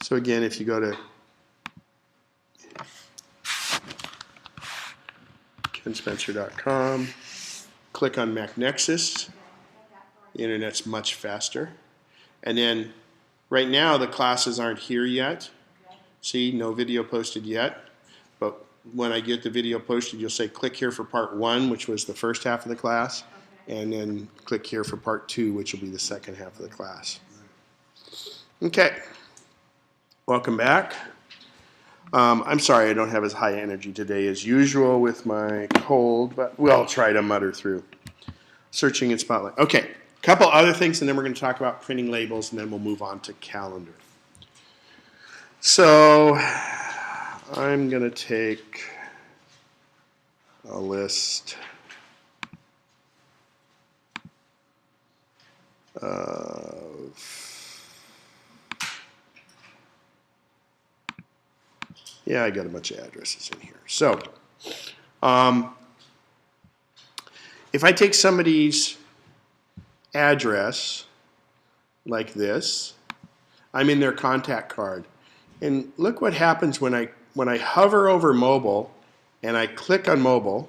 So again, if you go to kenspencer.com, click on MacNexus, the internet's much faster. And then right now the classes aren't here yet. See, no video posted yet. But when I get the video posted, you'll say click here for part 1, which was the first half of the class, and then click here for part 2, which will be the second half of the class. Okay, welcome back. I'm sorry I don't have as high energy today as usual with my cold, but we'll try to mutter through. Searching in Spotlight. Okay, a couple other things, and then we're going to talk about printing labels, and then we'll move on to Calendar. So I'm going to take a list of, yeah, I got a bunch of addresses in here. So if I take somebody's address like this, I'm in their contact card. And look what happens when I hover over mobile and I click on mobile.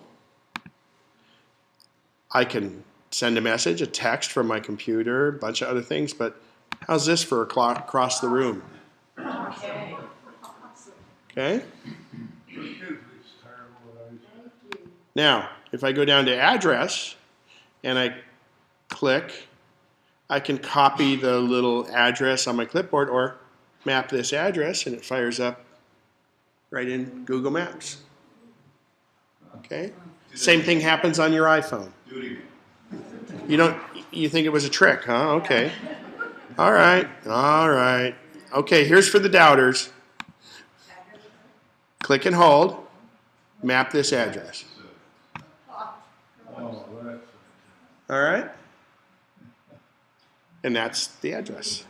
I can send a message, a text from my computer, a bunch of other things, but how's this for a clock across the room? Okay? Now, if I go down to address and I click, I can copy the little address on my clipboard or map this address, and it fires up right in Google Maps. Okay? Same thing happens on your iPhone. You think it was a trick, huh? Okay. All right. All right. Okay, here's for the doubters. Click and hold. Map this address. All right? And that's the address.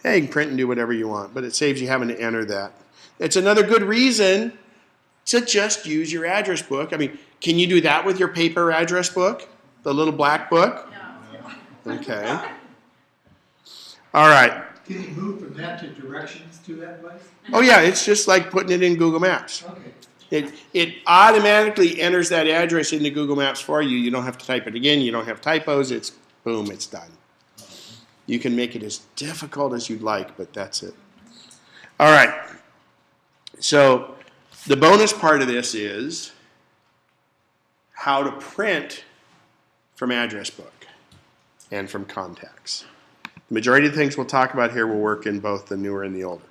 Hey, you can print and do whatever you want, but it saves you having to enter that. It's another good reason to just use your address book. I mean, can you do that with your paper address book? The little black book? No. Okay. All right. Can you move from that to directions to that place? Oh yeah, it's just like putting it in Google Maps. Okay. It automatically enters that address into Google Maps for you. You don't have to type it again. You don't have typos. It's boom, it's done. You can make it as difficult as you'd like, but that's it. All right. So the bonus part of this is how to print from address book and from contacts. The majority of the things we'll talk about here will work in both the newer and the older.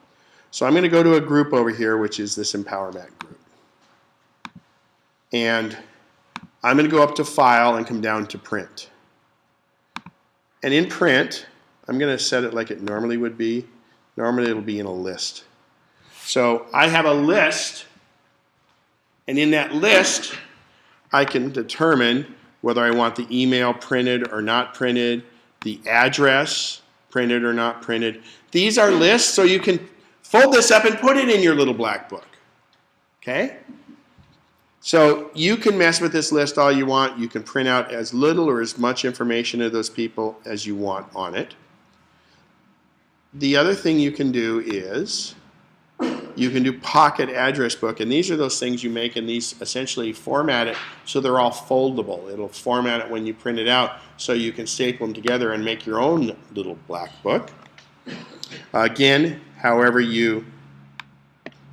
So I'm going to go to a group over here, which is this EmpowerMac group. And I'm going to go up to File and come down to Print. And in Print, I'm going to set it like it normally would be. Normally it'll be in a list. So I have a list, and in that list, I can determine whether I want the email printed or not printed, the address printed or not printed. These are lists, so you can fold this up and put it in your little black book. Okay? So you can mess with this list all you want. You can print out as little or as much information of those people as you want on it. The other thing you can do is you can do pocket address book, and these are those things you make, and these essentially format it so they're all foldable. It'll format it when you print it out so you can staple them together and make your own little black book. Again, however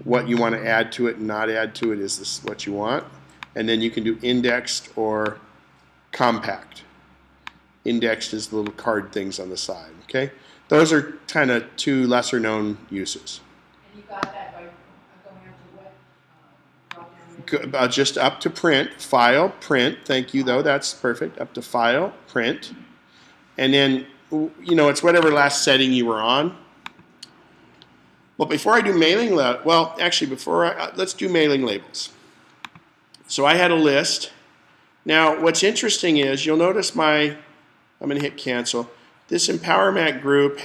what you want to add to it and not add to it is this what you want. And then you can do indexed or compact. Indexed is the little card things on the side. Okay, those are kind of two lesser known uses. And you got that by going into what? Just up to Print, File, Print. Thank you though, that's perfect. Up to File, Print, and then it's whatever last setting you were on. Well, before I do mailing, let's do mailing labels. So I had a list. Now, what's interesting is you'll notice I'm going to hit cancel. This EmpowerMac group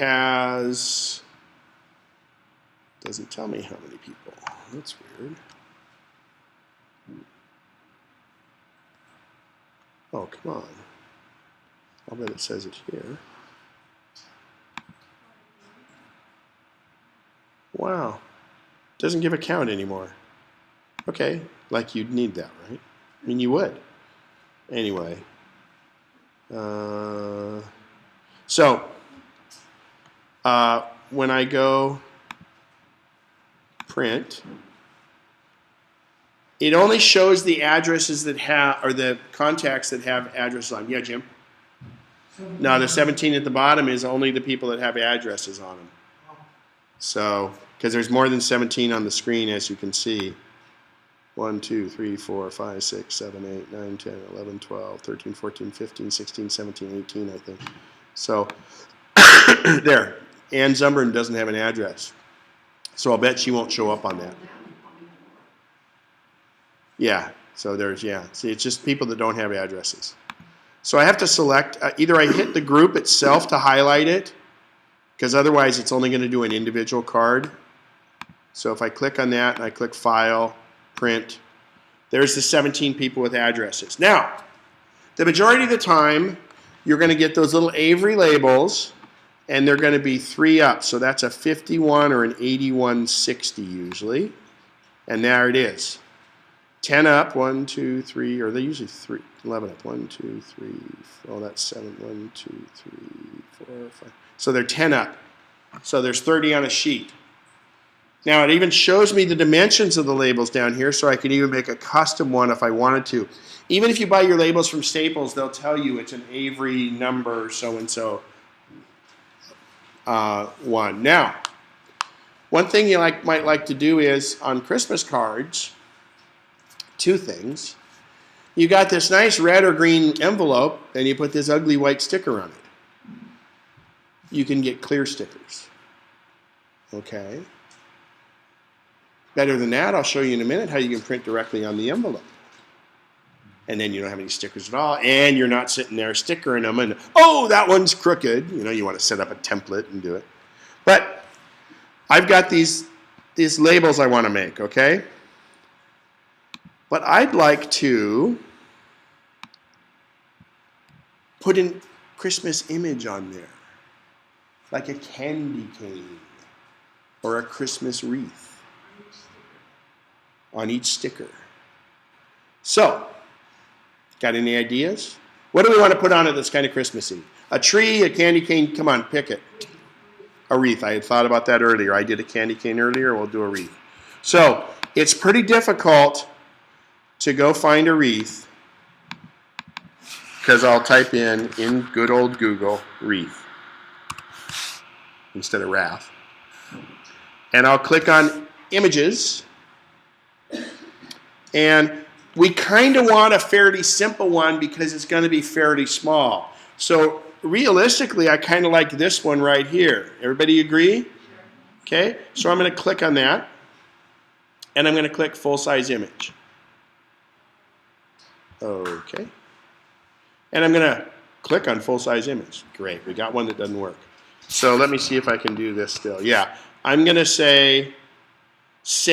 doesn't tell me how many people. That's weird. Oh, come on. I'll bet it says it here. Wow. Doesn't give a count anymore. Okay, like you'd need that, right? I mean, you would. Anyway. When I go print, it only shows the addresses that have, or the contacts that have addresses on. Yeah, Jim? No, the 17 at the bottom is only the people that have addresses on them. So, because there's more than 17 on the screen, as you can see. 1, 2, 3, 4, 5, 6, 7, 8, 9, 10, 11, 12, 13, 14, 15, 16, 17, 18, I think. So, there. Ann Zumbern doesn't have an address. So I'll bet she won't show up on that. Yeah, so there's, yeah. See, it's just people that don't have addresses. So I have to select, either I hit the group itself to highlight it, because otherwise it's only going to do an individual card. So if I click on that and I click File, Print, there's the 17 people with addresses. Now, the majority of the time, you're going to get those little Avery labels, and they're going to be 3 up. So that's a 51 or an 8160 usually. And there it is. 10 up, 1, 2, 3, or they're usually 3, 11 up, 1, 2, 3, 4, oh, that's 7, 1, 2, 3, 4, 5. So they're 10 up. So there's 30 on a sheet. Now it even shows me the dimensions of the labels down here, so I can even make a custom one if I wanted to. Even if you buy your labels from Staples, they'll tell you it's an Avery number so-and-so one. Now, one thing you might like to do is, on Christmas cards, 2 things. You got this nice red or green envelope, and you put this ugly white sticker on it. You can get clear stickers. Okay. Better than that, I'll show you in a minute how you can print directly on the envelope. And then you don't have any stickers at all, and you're not sitting there stickering them, and, oh, that one's crooked. You know, you want to set up a template and do it. But I've got these labels I want to make, okay? But I'd like to put a Christmas image on there, like a candy cane or a Christmas wreath on each sticker. So, got any ideas? What do we want to put on it that's kind of Christmassy? A tree, a candy cane, come on, pick it. A wreath, I had thought about that earlier. I did a candy cane earlier, we'll do a wreath. So, it's pretty difficult to go find a wreath, because I'll type in good old Google, wreath, instead of wrath. And I'll click on images, and we kind of want a fairly simple one because it's going to be fairly small. So realistically, I kind of like this one right here. Everybody agree? Okay, so I'm going to click on that, and I'm going to click full-size image. Okay. And I'm going to click on full-size image. Great, we got one that doesn't work. So let me see if I can do this still. Yeah, I'm going to say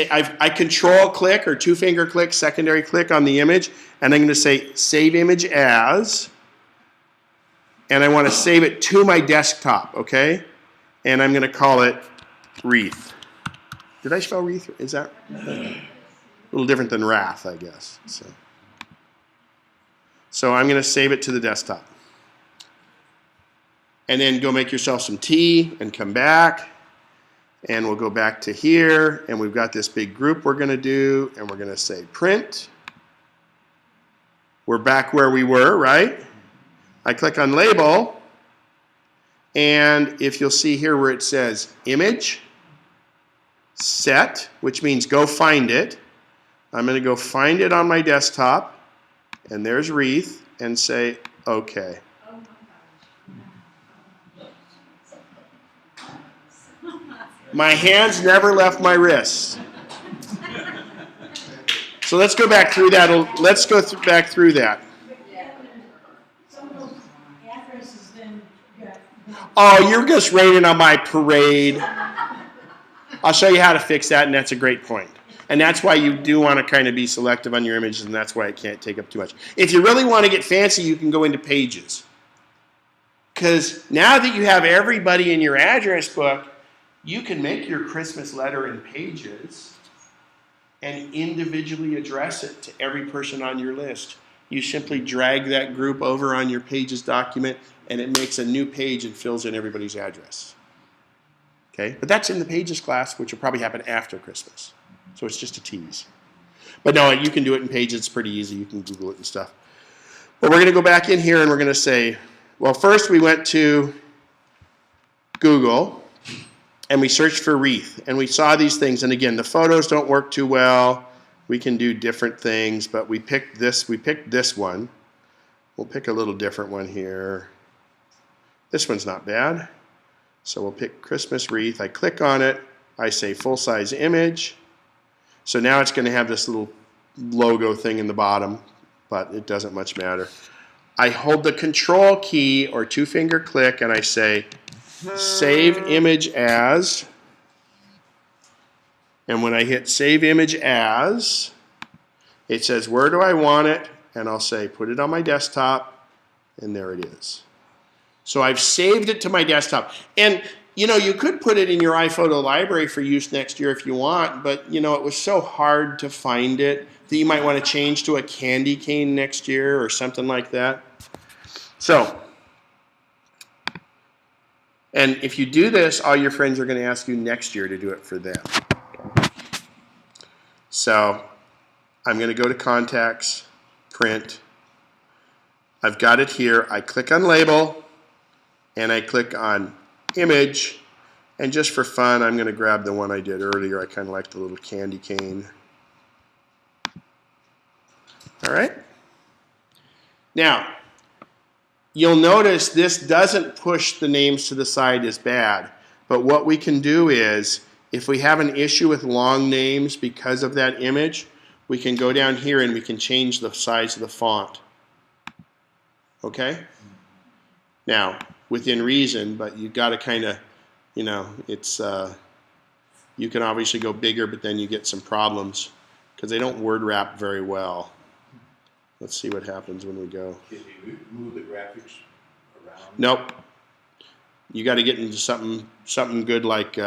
I control click or 2-finger click, secondary click on the image, and I'm going to say save image as, and I want to save it to my desktop, okay? And I'm going to call it wreath. Did I spell wreath? Is that a little different than wrath, I guess. So I'm going to save it to the desktop. And then go make yourself some tea and come back. And we'll go back to here, and we've got this big group we're going to do, and we're going to say print. We're back where we were, right? I click on label, and if you'll see here where it says image, set, which means go find it. I'm going to go find it on my desktop, and there's wreath, and say OK. My hands never left my wrists. So let's go back through that. Let's go back through that. Oh, you're just raining on my parade. I'll show you how to fix that, and that's a great point. And that's why you do want to kind of be selective on your images, and that's why it can't take up too much. If you really want to get fancy, you can go into pages. Because now that you have everybody in your address book, you can make your Christmas letter in Pages and individually address it to every person on your list. You simply drag that group over on your Pages document, and it makes a new page and fills in everybody's address. Okay, but that's in the Pages class, which will probably happen after Christmas. So it's just a tease. But no, you can do it in Pages. It's pretty easy. You can Google it and stuff. But we're going to go back in here and we're going to say, well, first we went to Google and we searched for wreath. And we saw these things. And again, the photos don't work too well. We can do different things. But we picked this. We picked this one. We'll pick a little different one here. This one's not bad. So we'll pick Christmas wreath. I click on it. I say full-size image. So now it's going to have this little logo thing in the bottom, but it doesn't much matter. I hold the Control key or two-finger click and I say Save Image As. And when I hit Save Image As, it says where do I want it? And I'll say put it on my desktop, and there it is. So I've saved it to my desktop. And you know, you could put it in your iPhoto library for use next year if you want, but you know, it was so hard to find it that you might want to change to a candy cane next year or something like that. So, and if you do this, all your friends are going to ask you next year to do it for them. So, I'm going to go to Contacts, Print. I've got it here. I click on Label, and I click on Image, and just for fun, I'm going to grab the one I did earlier. I kind of like the little candy cane. All right. Now, you'll notice this doesn't push the names to the side as bad, but what we can do is, if we have an issue with long names because of that image, we can go down here and we can change the size of the font. Okay? Now, within reason, but you've got to kind of, you know, it's, you can obviously go bigger, but then you get some problems because they don't word wrap very well. Let's see what happens when we go. Can you move the graphics around? Nope. You got to get into something good like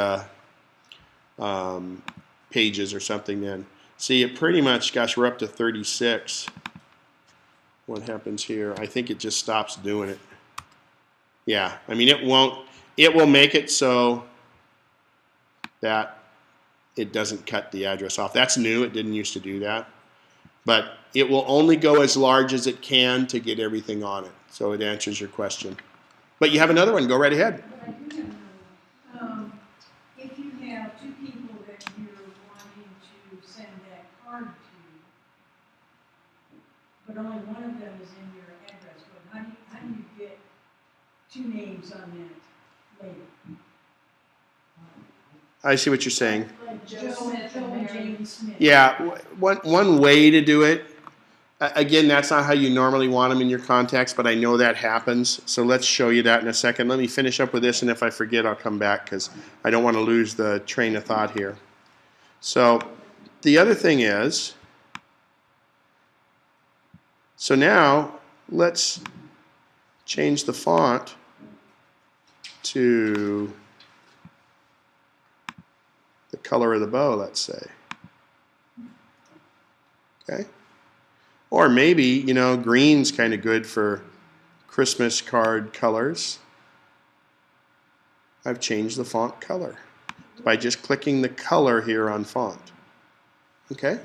Pages or something then. See, it pretty much, gosh, we're up to 36. What happens here? I think it just stops doing it. Yeah, I mean, it will make it so that it doesn't cut the address off. That's new. It didn't used to do that. But it will only go as large as it can to get everything on it. So it answers your question. But you have another one. Go right ahead. But I do have another one. If you have two people that you're wanting to send that card to, but only one of them is in your address book, how do you get two names on that label? I see what you're saying. Like Joe Joe Smith and and Mary. Jane Smith. Yeah, one way to do it, again, that's not how you normally want them in your contacts, but I know that happens. So let's show you that in a second. Let me finish up with this, and if I forget, I'll come back because I don't want to lose the train of thought here. So the other thing is, so now let's change the font to the color of the bow, let's say. Okay? Or maybe, you know, green's kind of good for Christmas card colors. I've changed the font color by just clicking the color here on font. Okay?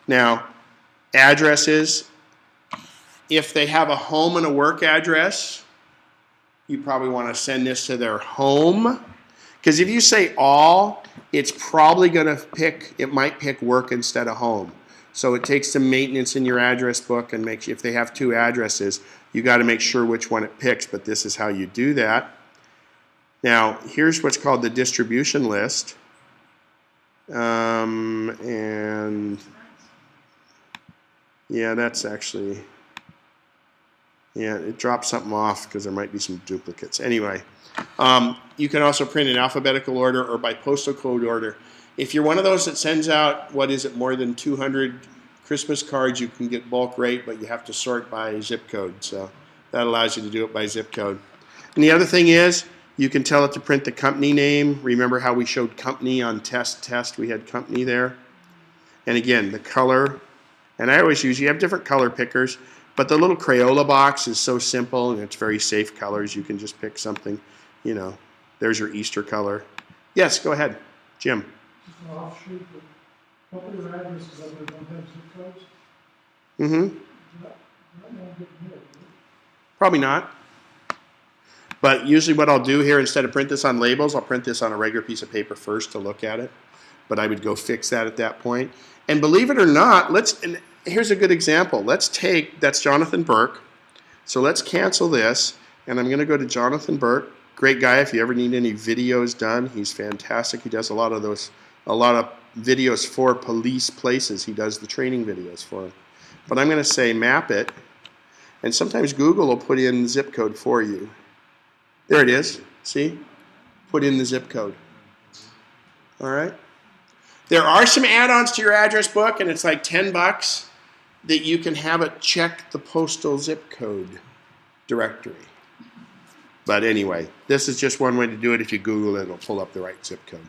Now, addresses, if they have a home and a work address, you probably want to send this to their home. Because if you say all, it's probably going to pick, it might pick work instead of home. So it takes some maintenance in your address book and makes, if they have two addresses, you got to make sure which one it picks, but this is how you do that. Now, here's what's called the distribution list. And yeah, that's actually, yeah, it drops something off because there might be some duplicates. Anyway, you can also print in alphabetical order or by postal code order. If you're one of those that sends out, what is it, more than 200 Christmas cards, you can get bulk rate, but you have to sort by zip code. So that allows you to do it by zip code. And the other thing is, You can tell it to print the company name. Remember how we showed company on test? We had company there. And again, the color. And I always use, you have different color pickers, but the little Crayola box is so simple and it's very safe colors. You can just pick something, you know, there's your Easter color. Yes, go ahead, Jim. Just an offshoot, but what are your addresses that we don't have zip codes? Mm-hmm. That won't get mailed, Probably not. But usually what I'll do here, instead of print this on labels, I'll print this on a regular piece of paper first to look at it. But I would go fix that at that point. And believe it or not, and here's a good example. Let's take, that's Jonathan Burke. So let's cancel this, and I'm going to go to Jonathan Burke. Great guy. If you ever need any videos done, he's fantastic. He does a lot of videos for police places. He does the training videos for them. But I'm going to say map it, and sometimes Google will put in the zip code for you. There it is. See? Put in the zip code. All right? There are some add-ons to your address book, and it's like $10 that you can have it check the postal zip code directory. But anyway, this is just one way to do it. If you Google it, it'll pull up the right zip code.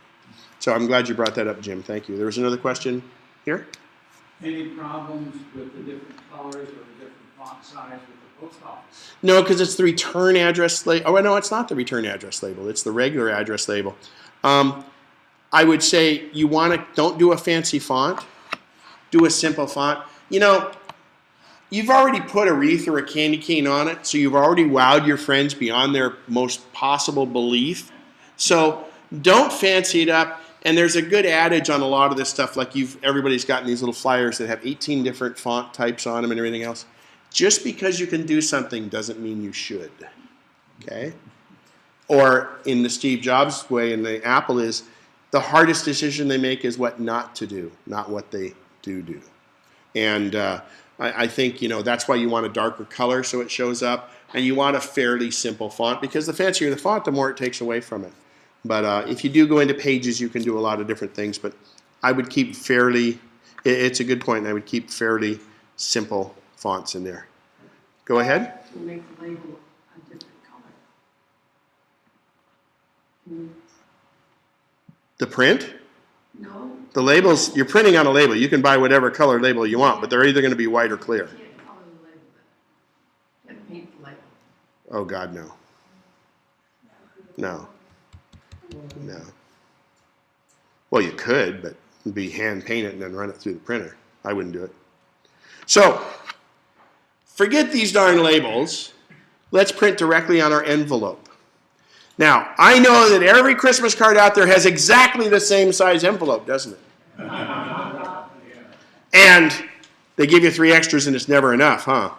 So I'm glad you brought that up, Jim. Thank you. There was another question here? Any problems with the different colors or the different font size with the post office? No, because it's the return address label. Oh, no, it's not the return address label. It's the regular address label. I would say you don't do a fancy font. Do a simple font. You know, you've already put a wreath or a candy cane on it, so you've already wowed your friends beyond their most possible belief. So don't fancy it up. And there's a good adage on a lot of this stuff, like everybody's gotten these little flyers that have 18 different font types on them and everything else. Just because you can do something doesn't mean you should. Okay? Or in the Steve Jobs way in the Apple is, the hardest decision they make is what not to do, not what they do. And I think, you know, that's why you want a darker color so it shows up, and you want a fairly simple font, because the fancier the font, the more it takes away from it. But if you do go into Pages, you can do a lot of different things, but I would keep it's a good point, and I would keep fairly simple fonts in there. Go ahead. To make the label a different color. The print? No, The labels, you're printing on a label. You can buy whatever color label you want, but they're either going to be white or clear. you can't color the label, but you can't paint the label. Oh, God, no. No. No. Well, you could, but it'd be hand painted and then run it through the printer. I wouldn't do it. So, forget these darn labels. Let's print directly on our envelope. Now, I know that every Christmas card out there has exactly the same size envelope, doesn't it? And they give you 3 extras and it's never enough, huh?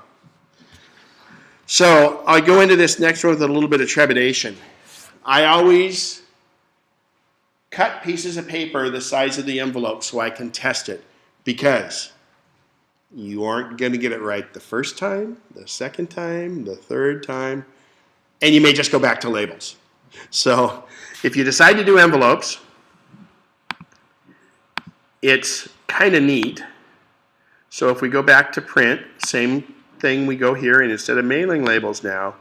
So I go into this next one with a little bit of trepidation. I always cut pieces of paper the size of the envelope so I can test it, because you aren't going to get it right the first time, the second time, the third time, and you may just go back to labels. So if you decide to do envelopes, it's kind of neat. So if we go back to print, same thing, we go here, and instead of mailing labels now,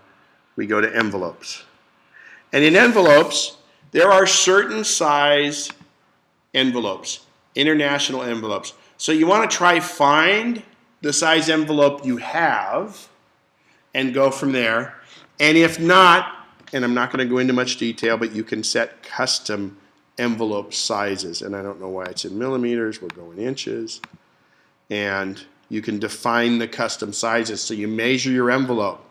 we go to envelopes. And in envelopes, there are certain size envelopes, international envelopes. So you want to try find the size envelope you have and go from there. And if not, and I'm not going to go into much detail, but you can set custom envelope sizes. And I don't know why it's in millimeters. We'll go in inches. And you can define the custom sizes. So you measure your envelope.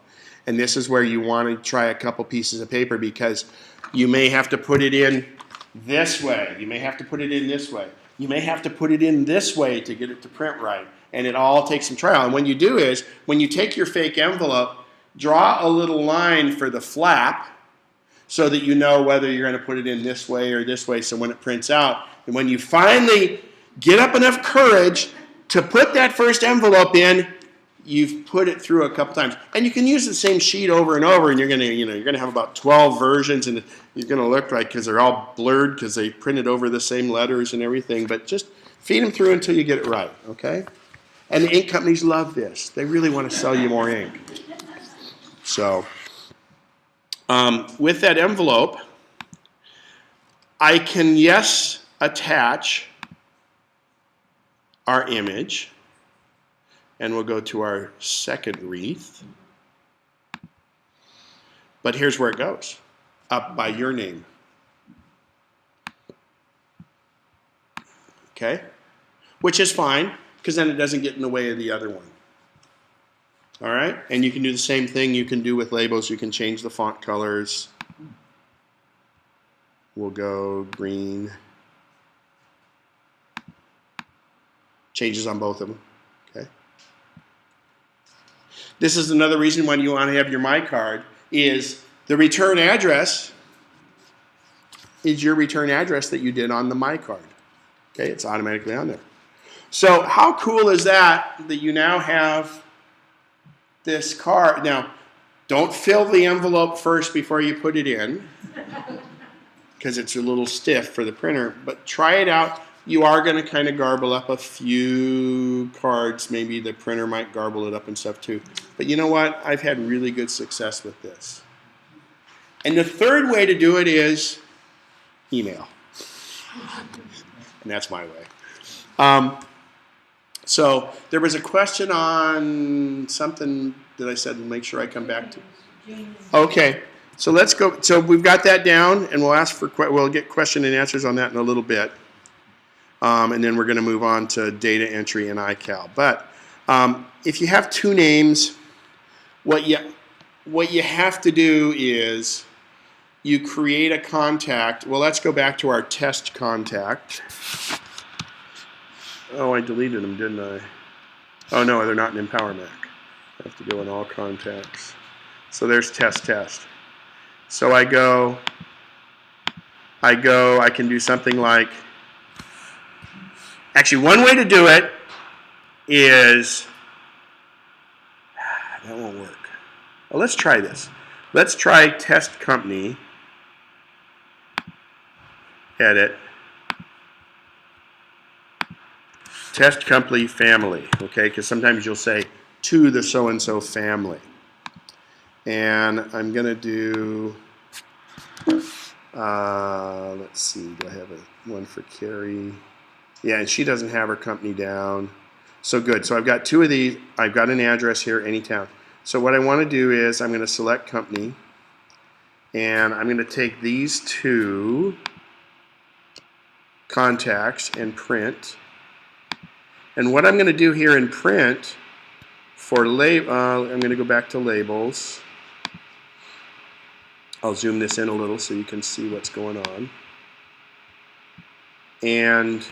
And this is where you want to try a couple pieces of paper, because you may have to put it in this way. You may have to put it in this way. You may have to put it in this way to get it to print right. And it all takes some trial. And what you do is, when you take your fake envelope, draw a little line for the flap so that you know whether you're going to put it in this way or this way, so when it prints out, and when you finally get up enough courage to put that first envelope in, you've put it through a couple times. And you can use the same sheet over and over, and you're going to, you're going to have about 12 versions, and you're going to look like, because they're all blurred because they printed over the same letters and everything, but just feed them through until you get it right, okay? And the ink companies love this. They really want to sell you more ink. So, With that envelope, I can, yes, attach our image, and we'll go to our second wreath. But here's where it goes, up by your name. Okay? Which is fine, because then it doesn't get in the way of the other one. All right? And you can do the same thing you can do with labels. You can change the font colors. We'll go green. Changes on both of them. Okay? This is another reason why you want to have your My Card, is the return address is your return address that you did on the My Card. Okay, it's automatically on there. So how cool is that you now have this card? Now, don't fill the envelope first before you put it in, because it's a little stiff for the printer, but try it out. You are going to kind of garble up a few cards. Maybe the printer might garble it up and stuff too. But you know what? I've had really good success with this. And the third way to do it is email. And that's my way. So there was a question on something that I said to make sure I come back to. Okay, so let's go. So we've got that down, and we'll get question and answers on that in a little bit. And then we're going to move on to data entry and iCal. But if you have two names, what you have to do is you create a contact. Well, let's go back to our test contact. Oh, I deleted them, didn't I? Oh, no, they're not in Empower Mac. I have to go in all contacts. So there's test. So I can do something like, actually, one way to do it is, that won't work. Well, let's try this. Let's try test company, edit, test company family, okay? Because sometimes you'll say to the so-and-so family. And I'm going to do, let's see, do I have one for Carrie? Yeah, and she doesn't have her company down. So good. So I've got two of these. I've got an address here, Anytown. So what I want to do is I'm going to select company, and I'm going to take these two contacts and print. And what I'm going to do here in print for label, I'm going to go back to labels. I'll zoom this in a little so you can see what's going on. And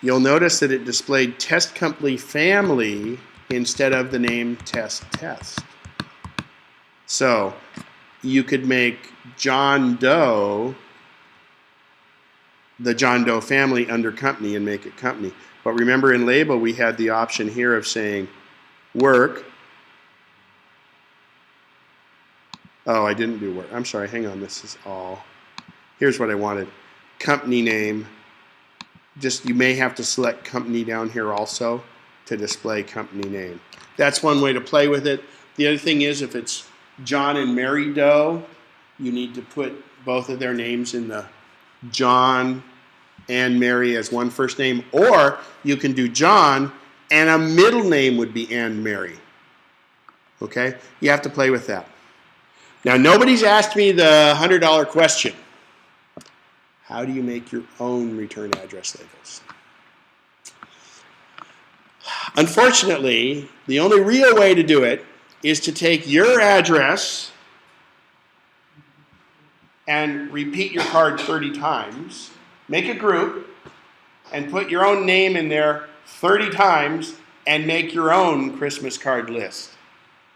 you'll notice that it displayed test company family instead of the name test. So you could make John Doe the John Doe family under company and make it company. But remember, in label we had the option here of saying work. Oh, I didn't do work. I'm sorry, hang on, this is all. Here's what I wanted. Company name. Just, you may have to select company down here also to display company name. That's one way to play with it. The other thing is, if it's John and Mary Doe, you need to put both of their names in the John and Mary as one first name, or you can do John and a middle name would be Ann Mary. Okay? You have to play with that. Now, nobody's asked me the $100 question. How do you make your own return address labels? Unfortunately, the only real way to do it is to take your address and repeat your card 30 times, make a group, and put your own name in there 30 times, and make your own Christmas card list.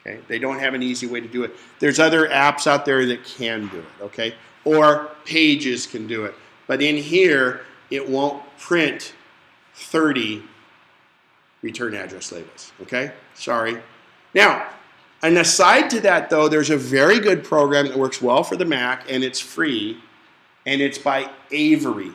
Okay? They don't have an easy way to do it. There's other apps out there that can do it, okay? Or Pages can do it. But in here, it won't print 30 return address labels, okay? Sorry. Now, an aside to that, though, there's a very good program that works well for the Mac, and it's free, and it's by Avery,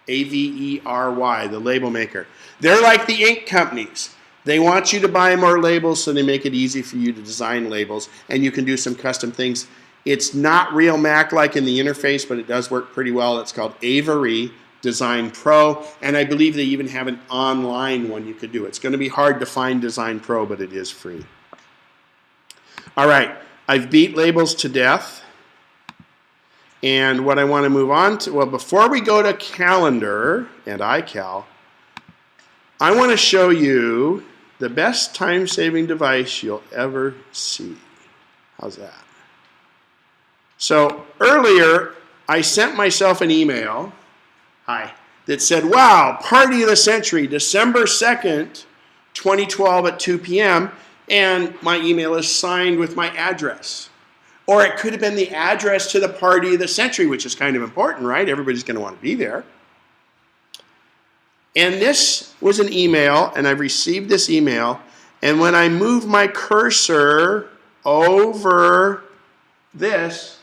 A-V-E-R-Y, the label maker. They're like the ink companies. They want you to buy more labels, so they make it easy for you to design labels, and you can do some custom things. It's not real Mac-like in the interface, but it does work pretty well. It's called Avery Design Pro, and I believe they even have an online one you could do. It's going to be hard to find Design Pro, but it is free. All right, I've beat labels to death. And what I want to move on to, well, before we go to Calendar and iCal, I want to show you the best time-saving device you'll ever see. How's that? So earlier, I sent myself an email, that said, wow, party of the century, December 2nd, 2012 at 2 p.m., and my email is signed with my address. Or it could have been the address to the party of the century, which is kind of important, right? Everybody's going to want to be there. And this was an email, and I've received this email, and when I move my cursor over this,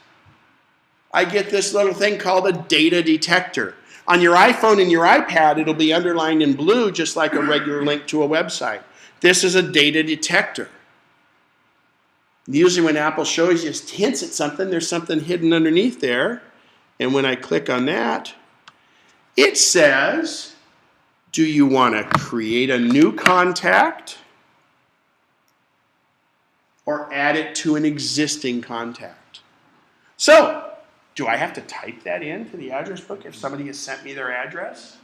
I get this little thing called a data detector. On your iPhone and your iPad, it'll be underlined in blue, just like a regular link to a website. This is a data detector. Usually when Apple shows you, hints at something, there's something hidden underneath there. And when I click on that, it says, do you want to create a new contact or add it to an existing contact? So, do I have to type that into the address book if somebody has sent me their address?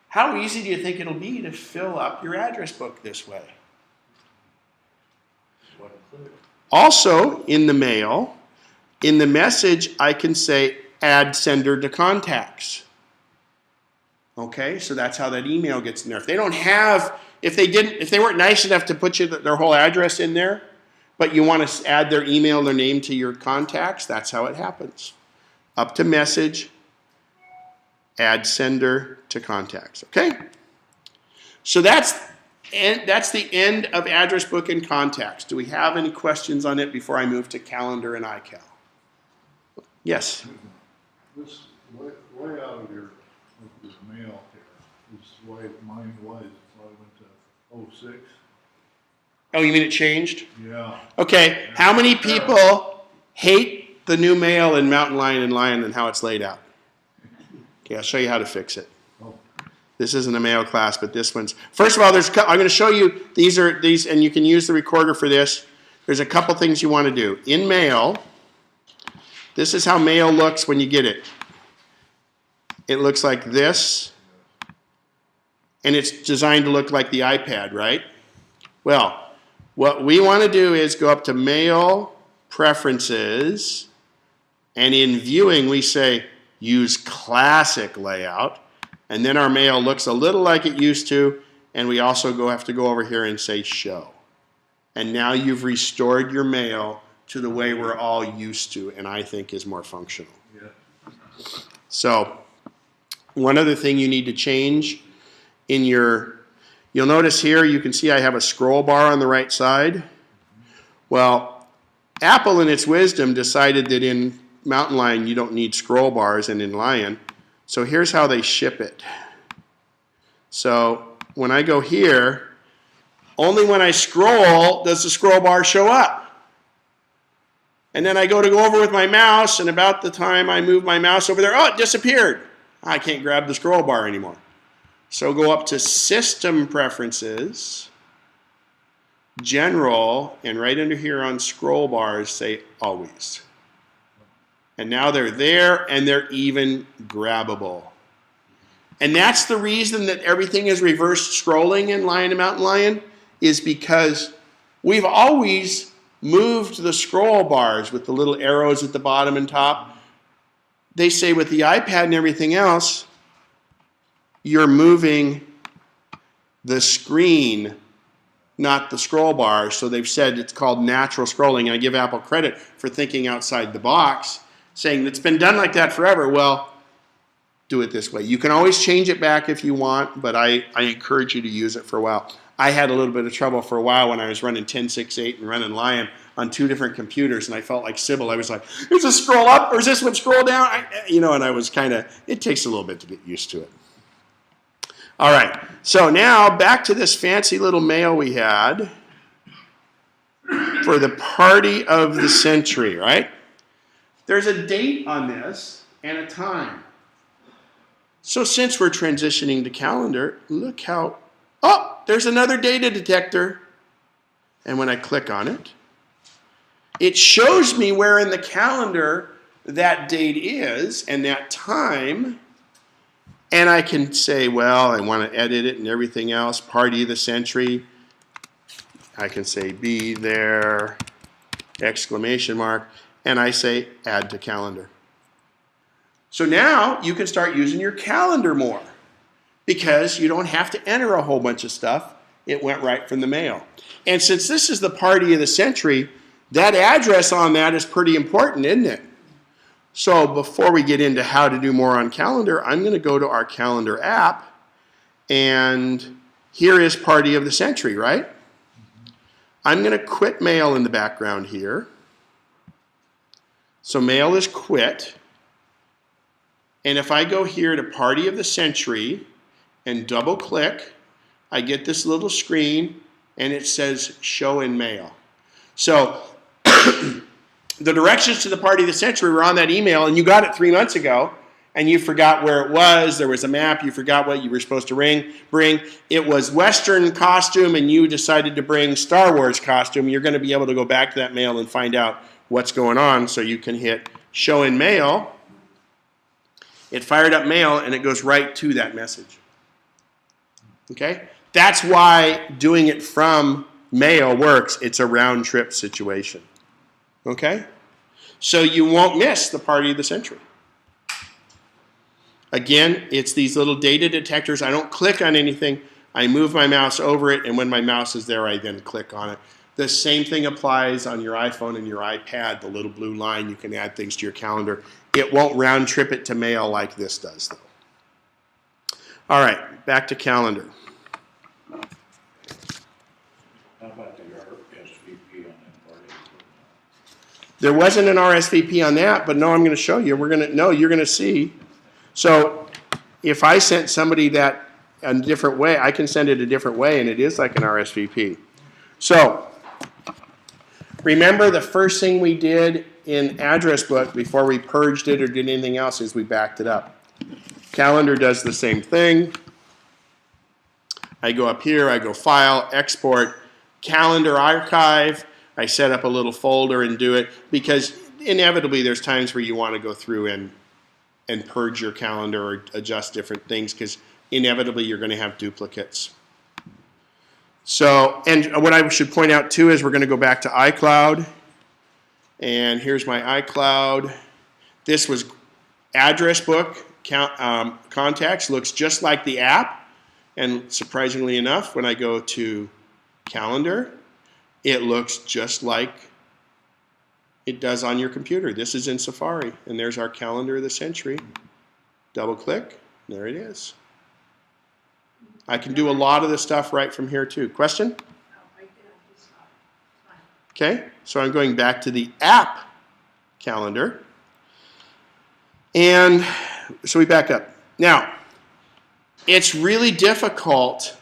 How easy do you think it'll be to fill up your address book this way? Also, in the mail, in the message, I can say add sender to contacts. Okay, so that's how that email gets in there. If they don't have, if they weren't nice enough to put their whole address in there, but you want to add their email, their name to your contacts, that's how it happens. Up to message, add sender to contacts. Okay, so that's the end of address book and contacts. Do we have any questions on it before I move to calendar and iCal? Yes. This way out of your mail here is the way mine was. So I went to 06. Oh, you mean it changed? Yeah. Okay, how many people hate the new mail in Mountain Lion and Lion and how it's laid out? Okay, I'll show you how to fix it. This isn't a mail class, but this one's. First of all, I'm going to show you, these, and you can use the recorder for this. There's a couple things you want to do. In mail, this is how mail looks when you get it. It looks like this, and it's designed to look like the iPad, right? Well, what we want to do is go up to Mail, Preferences, and in Viewing, we say Use Classic Layout. And then our mail looks a little like it used to, and we also have to go over here and say Show. And now you've restored your mail to the way we're all used to, and I think is more functional. Yeah. So, one other thing you need to change in your, you'll notice here, you can see I have a scroll bar on the right side. Well, Apple in its wisdom decided that in Mountain Lion you don't need scroll bars, and in Lion. So here's how they ship it. So when I go here, only when I scroll does the scroll bar show up. And then I go over with my mouse, and about the time I move my mouse over there, oh, it disappeared. I can't grab the scroll bar anymore. So go up to System Preferences, General, and right under here on scroll bars say Always. And now they're there, and they're even grabbable. And that's the reason that everything is reverse scrolling in Lion and Mountain Lion, is because we've always moved the scroll bars with the little arrows at the bottom and top. They say with the iPad and everything else, you're moving the screen, not the scroll bar. So they've said it's called natural scrolling. And I give Apple credit for thinking outside the box, saying it's been done like that forever. Well, do it this way. You can always change it back if you want, but I encourage you to use it for a while. I had a little bit of trouble for a while when I was running 10.6.8 and running Lion on 2 different computers, and I felt like Sybil. I was like, is this scroll up or is this one scroll down? And I was kind of, it takes a little bit to get used to it. All right, so now back to this fancy little mail we had. for the party of the century, right? There's a date on this and a time. So since we're transitioning to calendar, look how, oh, there's another data detector. And when I click on it, it shows me where in the calendar that date is and that time. And I can say, well, I want to edit it and everything else, party of the century. I can say be there, exclamation mark, and I say add to calendar. So now you can start using your calendar more because you don't have to enter a whole bunch of stuff. It went right from the mail. And since this is the party of the century, that address on that is pretty important, isn't it? So before we get into how to do more on calendar, I'm going to go to our calendar app, and here is party of the century, right? I'm going to quit mail in the background here. So mail is quit. And if I go here to party of the century and double click, I get this little screen and it says show in mail. So the directions to the party of the century were on that email, and you got it 3 months ago and you forgot where it was. There was a map. You forgot what you were supposed to bring. It was Western costume and you decided to bring Star Wars costume. You're going to be able to go back to that mail and find out what's going on, so you can hit show in mail. It fired up mail and it goes right to that message. Okay? That's why doing it from mail works. It's a round trip situation. Okay? So you won't miss the party of the century. Again, it's these little data detectors. I don't click on anything. I move my mouse over it, and when my mouse is there, I then click on it. The same thing applies on your iPhone and your iPad, the little blue line. You can add things to your calendar. It won't round trip it to mail like this does, though. All right, back to calendar. How about the RSVP on that party? There wasn't an RSVP on that, but no, I'm going to show you. You're going to see. So if I sent somebody that a different way, I can send it a different way, and it is like an RSVP. So remember, the first thing we did in address book before we purged it or did anything else is we backed it up. Calendar does the same thing. I go up here, I go File, Export, Calendar Archive. I set up a little folder and do it because inevitably there's times where you want to go through and purge your calendar or adjust different things because inevitably you're going to have duplicates. So, and what I should point out too is we're going to go back to iCloud. And here's my iCloud. This was address book, contacts, looks just like the app. And surprisingly enough, when I go to calendar, it looks just like it does on your computer. This is in Safari, and there's our calendar of the century. Double click, there it is. I can do a lot of the stuff right from here too. Question? Okay, so I'm going back to the app calendar. And so we back up. Now, it's really difficult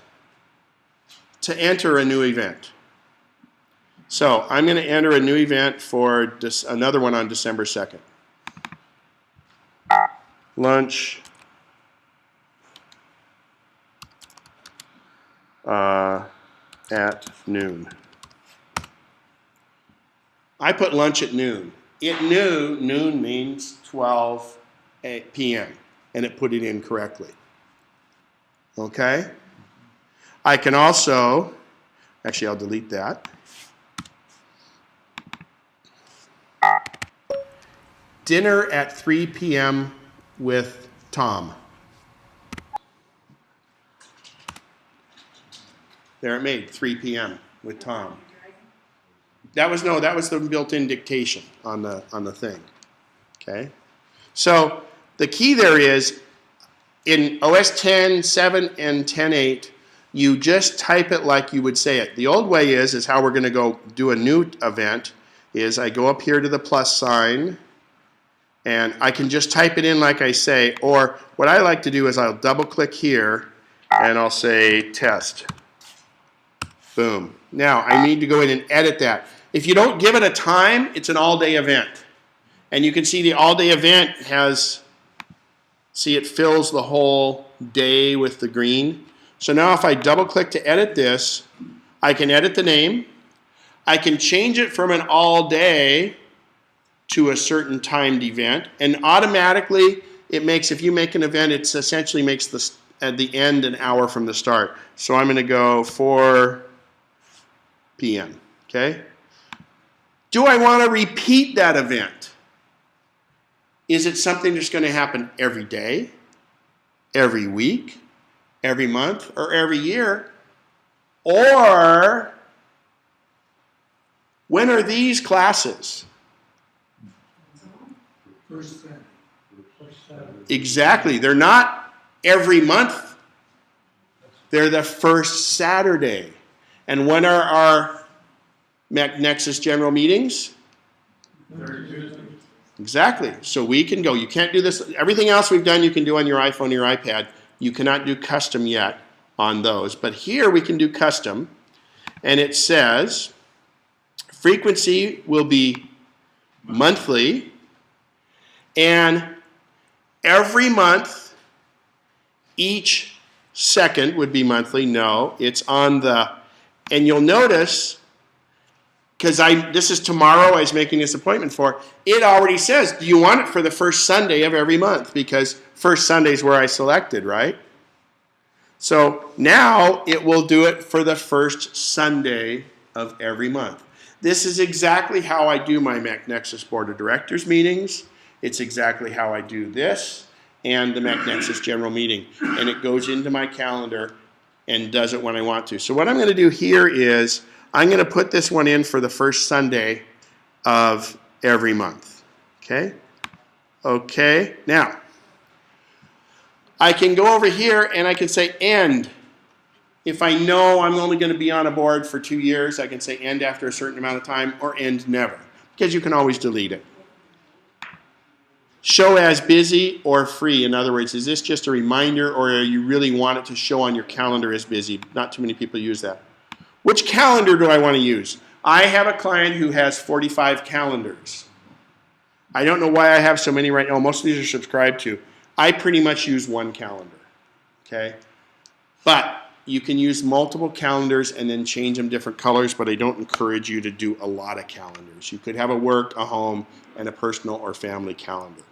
to enter a new event. So I'm going to enter a new event for another one on December 2nd. Lunch at noon. I put lunch at noon. It knew noon means 12 p.m. and it put it in correctly. Okay? I can also, actually I'll delete that. Dinner at 3 p.m. with Tom. There it made 3 p.m. with Tom. That was the built-in dictation on the thing. Okay? So the key there is in OS 10.7 and 10.8, you just type it like you would say it. The old way is how we're going to go do a new event, is I go up here to the plus sign, and I can just type it in like I say, or what I like to do is I'll double-click here, and I'll say test. Boom. Now, I need to go in and edit that. If you don't give it a time, it's an all-day event. And you can see the all-day event has, see it fills the whole day with the green. So now if I double-click to edit this, I can edit the name. I can change it from an all-day to a certain timed event. And automatically, it makes, if you make an event, it essentially makes this, at the end an hour from the start. So I'm going to go 4 p.m., okay? Do I want to repeat that event? Is it something that's going to happen every day, every week, every month, or every year? Or when are these classes? First Saturday. Exactly. They're not every month. They're the first Saturday. And when are our MacNexus general meetings? Exactly. So we can go. You can't do this. Everything else we've done you can do on your iPhone or your iPad. You cannot do custom yet on those. But here we can do custom. And it says frequency will be monthly. And every month, each second would be monthly. No, it's on the, and you'll notice, because this is tomorrow I was making this appointment for, it already says, do you want it for the first Sunday of every month? Because first Sunday is where I selected, right? So now it will do it for the first Sunday of every month. This is exactly how I do my MacNexus Board of Directors meetings. It's exactly how I do this and the MacNexus general meeting. And it goes into my calendar and does it when I want to. So what I'm going to do here is I'm going to put this one in for the first Sunday of every month. Okay? Okay. Now, I can go over here and I can say end. If I know I'm only going to be on a board for 2 years, I can say end after a certain amount of time or end never, because you can always delete it. Show as busy or free. In other words, is this just a reminder or you really want it to show on your calendar as busy? Not too many people use that. Which calendar do I want to use? I have a client who has 45 calendars. I don't know why I have so many right now. Most of these are subscribed to. I pretty much use one calendar, okay? But you can use multiple calendars and then change them different colors, but I don't encourage you to do a lot of calendars. You could have a work, a home, and a personal or family calendar.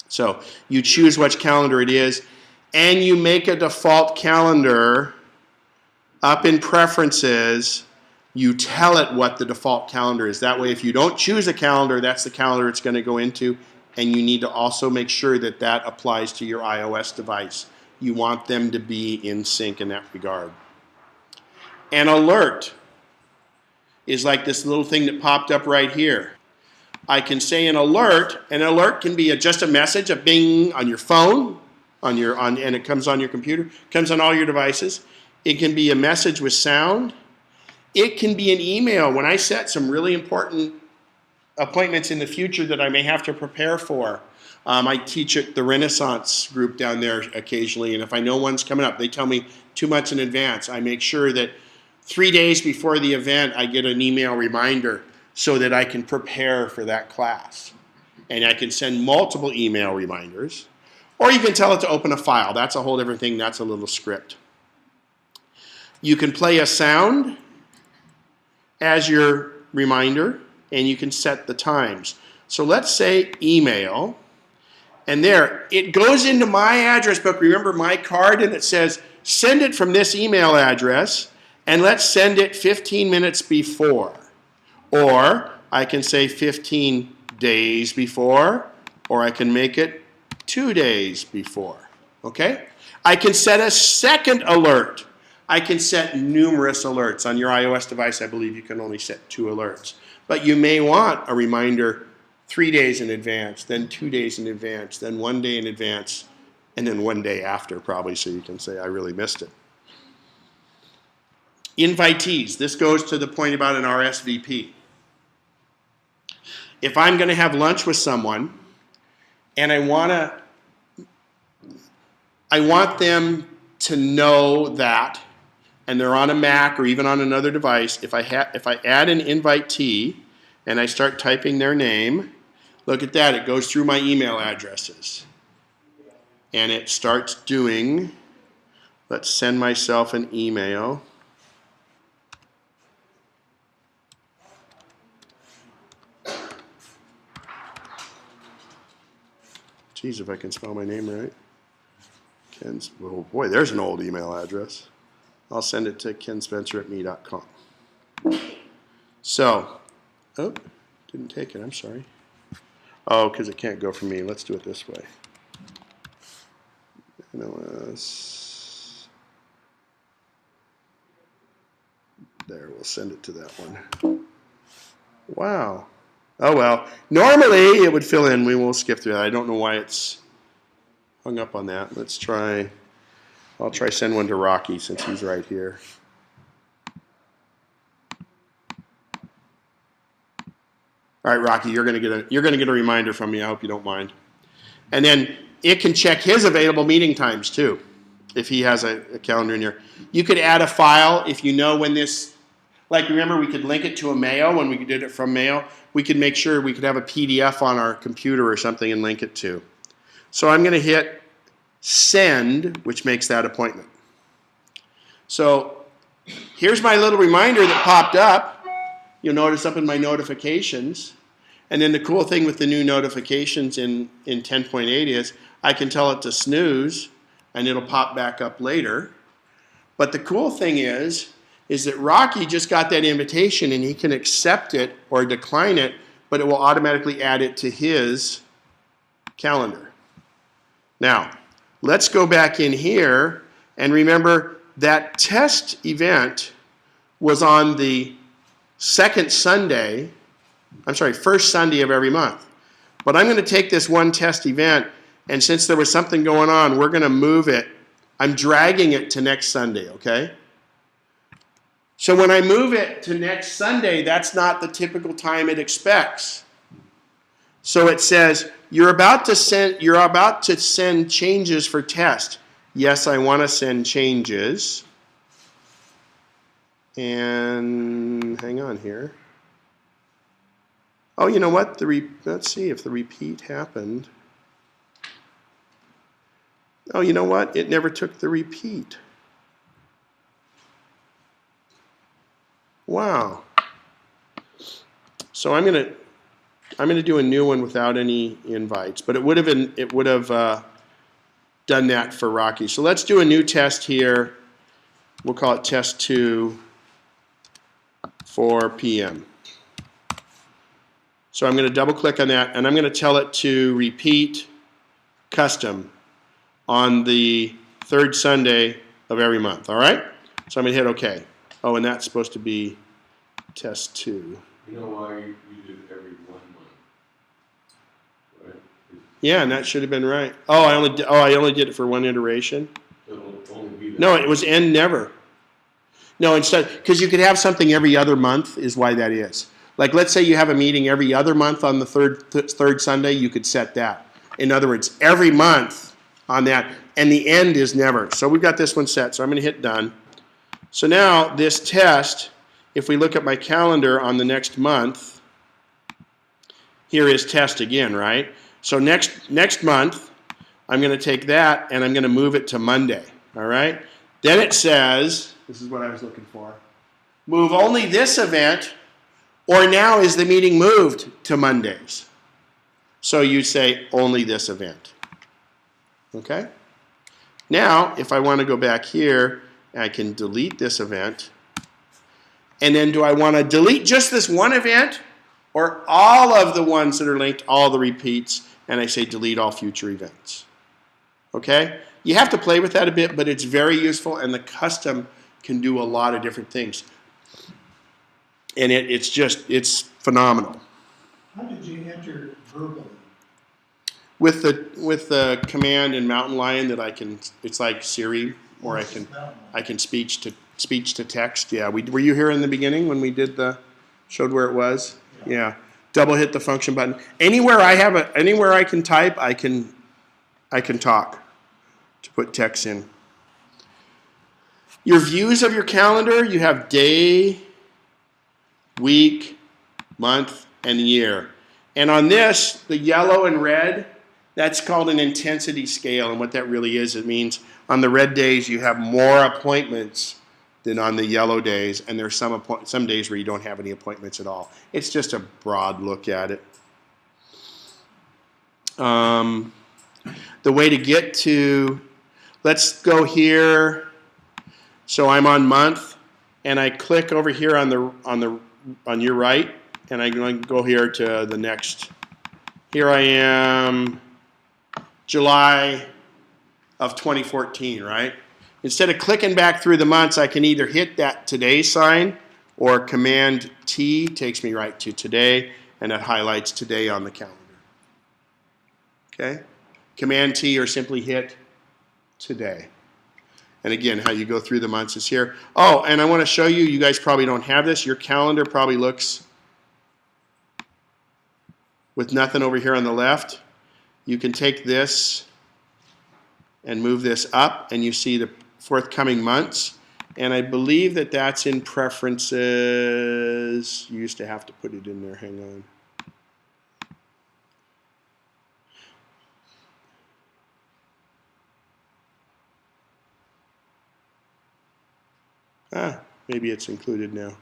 So you choose which calendar it is, and you make a default calendar. Up in preferences, you tell it what the default calendar is. That way, if you don't choose a calendar, that's the calendar it's going to go into, and you need to also make sure that that applies to your iOS device. You want them to be in sync in that regard. An alert is like this little thing that popped up right here. I can say an alert can be just a message, a bing on your phone, and it comes on your computer, comes on all your devices. It can be a message with sound. It can be an email. When I set some really important appointments in the future that I may have to prepare for, I teach at the Renaissance group down there occasionally, and if I know one's coming up, they tell me 2 months in advance. I make sure that 3 days before the event, I get an email reminder so that I can prepare for that class. And I can send multiple email reminders. Or you can tell it to open a file. That's a whole different thing. That's a little script. You can play a sound as your reminder, and you can set the times. So let's say email, and there, it goes into my address book. Remember my card, and it says, send it from this email address, and let's send it 15 minutes before. Or I can say 15 days before, or I can make it 2 days before. Okay? I can set a second alert. I can set numerous alerts. On your iOS device, I believe you can only set 2 alerts. But you may want a reminder 3 days in advance, then 2 days in advance, then 1 day in advance, and then 1 day after probably, so you can say, I really missed it. Invitees. This goes to the point about an RSVP. If I'm going to have lunch with someone and I want them to know that, and they're on a Mac or even on another device, if I add an invitee and I start typing their name, look at that, it goes through my email addresses. And it starts doing, let's send myself an email. Geez, if I can spell my name right. Ken's, oh boy, there's an old email address. I'll send it to kenspencer@me.com. So, oh, didn't take it, I'm sorry. Oh, because it can't go from me. Let's do it this way. NOS. There, we'll send it to that one. Wow. Oh well. Normally it would fill in. We will skip through that. I don't know why it's hung up on that. Let's try. I'll try send one to Rocky since he's right here. All right, Rocky, you're gonna get a reminder from me. I hope you don't mind. And then it can check his available meeting times too, if he has a calendar in here. You could add a file if you know when this. Like remember, we could link it to a mail when we did it from mail. We could make sure we could have a PDF on our computer or something and link it to. So I'm going to hit send, which makes that appointment. So here's my little reminder that popped up. You'll notice up in my notifications. And then the cool thing with the new notifications in 10.8 is I can tell it to snooze and it'll pop back up later. But the cool thing is that Rocky just got that invitation and he can accept it or decline it, but it will automatically add it to his calendar. Now, let's go back in here and remember that test event was on the first Sunday of every month. But I'm going to take this one test event, and since there was something going on, we're going to move it. I'm dragging it to next Sunday, okay? So when I move it to next Sunday, that's not the typical time it expects. So it says, you're about to send changes for test. Yes, I want to send changes. And hang on here. Oh, you know what? Let's see if the repeat happened. Oh, you know what? It never took the repeat. Wow. So I'm gonna do a new one without any invites, but it would have done that for Rocky. So let's do a new test here. We'll call it test 2, 4 p.m. So I'm going to double click on that and I'm going to tell it to repeat custom on the third Sunday of every month. All right? So I'm going to hit OK. Oh, and that's supposed to be test 2. You know why you did it every 1 month, right? Yeah, and that should have been right. Oh, I only did it for one iteration. It'll only be that. No, it was end never. No, instead, because you could have something every other month is why that is. Like, let's say you have a meeting every other month on the third Sunday, you could set that. In other words, every month on that, and the end is never. So we've got this one set, so I'm going to hit done. So now this test, if we look at my calendar on the next month, here is test again, right? So next month, I'm going to take that and I'm going to move it to Monday, all right? Then it says, this is what I was looking for, move only this event, or now is the meeting moved to Mondays? So you say only this event, okay? Now, if I want to go back here, I can delete this event. And then do I want to delete just this one event or all of the ones that are linked, all the repeats, and I say delete all future events. Okay? You have to play with that a bit, but it's very useful, and the custom can do a lot of different things. And it's phenomenal. How did you enter verbally? With the command in Mountain Lion that I can, it's like Siri, or I can speech to text. Yeah, were you here in the beginning when we did showed where it was? Yeah. Double hit the function button. Anywhere I can type, I can talk to put text in. Your views of your calendar, you have day, week, month, and year. And on this, the yellow and red, that's called an intensity scale. And what that really is, it means on the red days you have more appointments than on the yellow days. And there's some days where you don't have any appointments at all. It's just a broad look at it. The way to get to, let's go here. So I'm on month, and I click over here on your right, and I'm going to go here to the next. Here I am, July of 2014, right? Instead of clicking back through the months, I can either hit that today sign, or Command T takes me right to today, and it highlights today on the calendar. Okay? Command T, or simply hit today. And again, how you go through the months is here. Oh, and I want to show you, you guys probably don't have this. Your calendar probably looks with nothing over here on the left. You can take this and move this up, and you see the forthcoming months. And I believe that that's in preferences. You used to have to put it in there. Hang on. Maybe it's included now.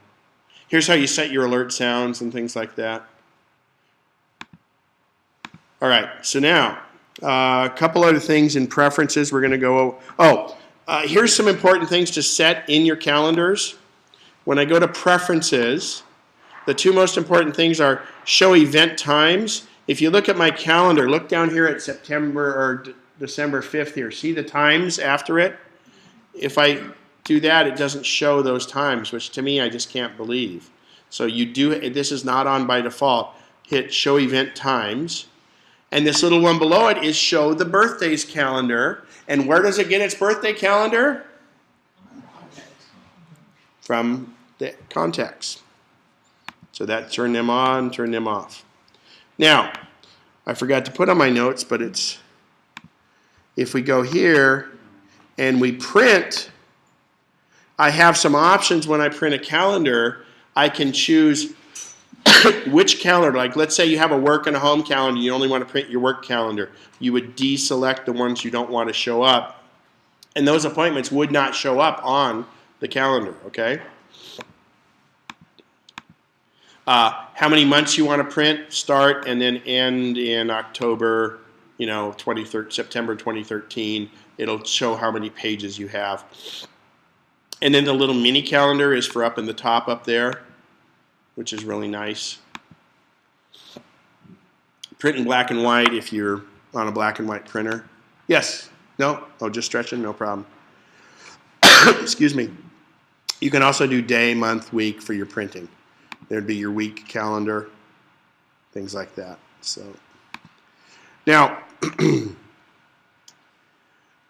Here's how you set your alert sounds and things like that. All right, so now, a couple other things in preferences we're going to go over. Here's some important things to set in your calendars. When I go to preferences, the two most important things are show event times. If you look at my calendar, look down here at September or December 5th here. See the times after it? If I do that, it doesn't show those times, which to me I just can't believe. So you do, this is not on by default. Hit show event times. And this little one below it is show the birthdays calendar. And where does it get its birthday calendar? From the contacts. So that turn them on, turn them off. Now, I forgot to put on my notes, but it's, if we go here and we print, I have some options when I print a calendar. I can choose which calendar. Like, let's say you have a work and a home calendar. You only want to print your work calendar. You would deselect the ones you don't want to show up. And those appointments would not show up on the calendar, okay? How many months you want to print, start, and then end in October, September 2013. It'll show how many pages you have. And then the little mini calendar is for up in the top up there, which is really nice. Print in black and white if you're on a black and white printer. Yes? No? Oh, just stretching? No problem. Excuse me. You can also do day, month, week for your printing. There'd be your week calendar, things like that. So now,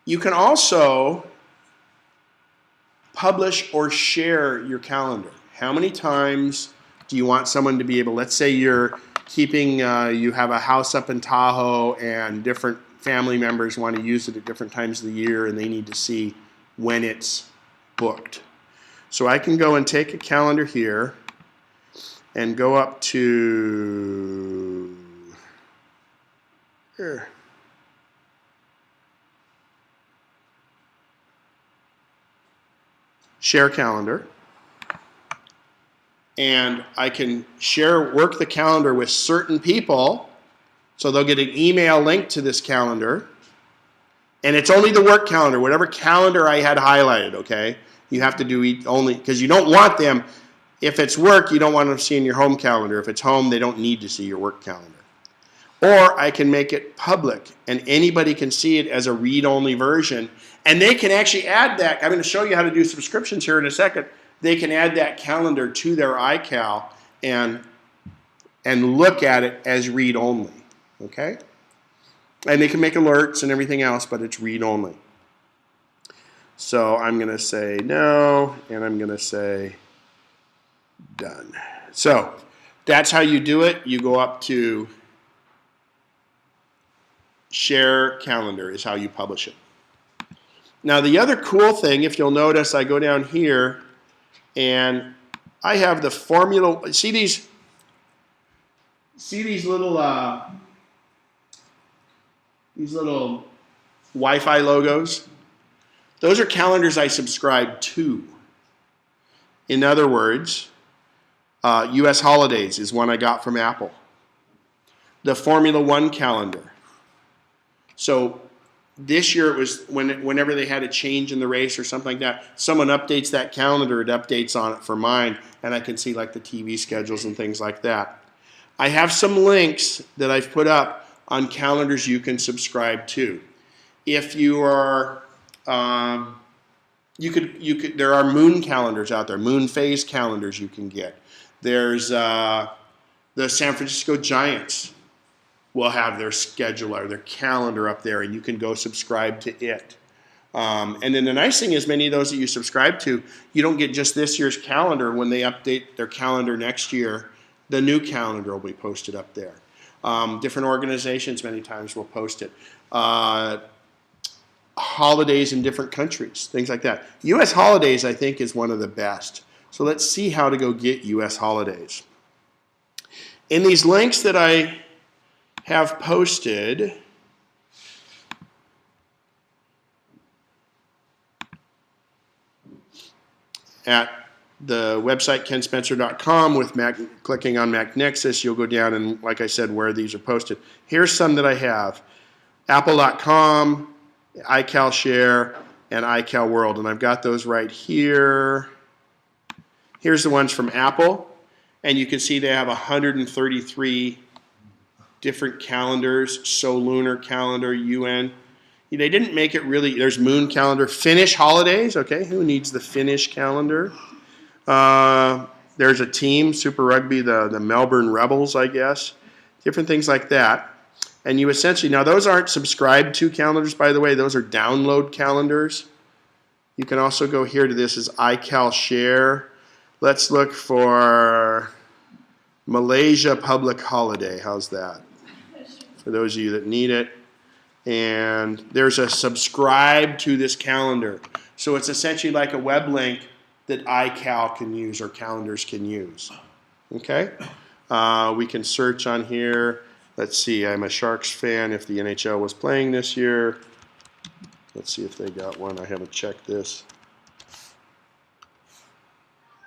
you can also publish or share your calendar. How many times do you want someone to be able, let's say you're keeping, you have a house up in Tahoe and different family members want to use it at different times of the year and they need to see when it's booked. So I can go and take a calendar here and go up to here. Share calendar, and I can work the calendar with certain people, so they'll get an email link to this calendar, and it's only the work calendar, whatever calendar I had highlighted, okay? You have to do only, because you don't want them, if it's work, you don't want them seeing your home calendar. If it's home, they don't need to see your work calendar. Or I can make it public, and anybody can see it as a read-only version. And they can actually add that. I'm going to show you how to do subscriptions here in a second. They can add that calendar to their iCal and look at it as read-only. Okay? And they can make alerts and everything else, but it's read-only. So I'm going to say no, and I'm going to say done. So that's how you do it. You go up to share calendar is how you publish it. Now the other cool thing, if you'll notice, I go down here and I have the formula. See these little Wi-Fi logos? Those are calendars I subscribe to. In other words, U.S. holidays is one I got from Apple. The Formula One calendar. So this year it was whenever they had a change in the race or something like that, someone updates that calendar, it updates on it for mine, and I can see like the TV schedules and things like that. I have some links that I've put up on calendars you can subscribe to. If you are, there are moon calendars out there, moon phase calendars you can get. There's the San Francisco Giants will have their scheduler, their calendar up there, and you can go subscribe to it. And then the nice thing is many of those that you subscribe to, you don't get just this year's calendar. When they update their calendar next year, the new calendar will be posted up there. Different organizations many times will post it. Holidays in different countries, things like that. U.S. holidays, I think, is one of the best. So let's see how to go get U.S. holidays. In these links that I have posted, at the website kenspencer.com with clicking on MacNexus, you'll go down and, like I said, where these are posted. Here's some that I have. Apple.com, iCalShare, and iCalWorld, and I've got those right here. Here's the ones from Apple, and you can see they have 133 different calendars, lunar calendar, UN. They didn't make it really, there's moon calendar, Finnish holidays, okay, who needs the Finnish calendar? There's a team, Super Rugby, the Melbourne Rebels, I guess, different things like that. And you essentially, now those aren't subscribed to calendars, by the way, those are download calendars. You can also go here to this is iCalShare. Let's look for Malaysia Public Holiday, how's that? For those of you that need it. And there's a subscribe to this calendar. So it's essentially like a web link that iCal can use or calendars can use. Okay? We can search on here. Let's see, I'm a Sharks fan if the NHL was playing this year. Let's see if they got one. I haven't checked this.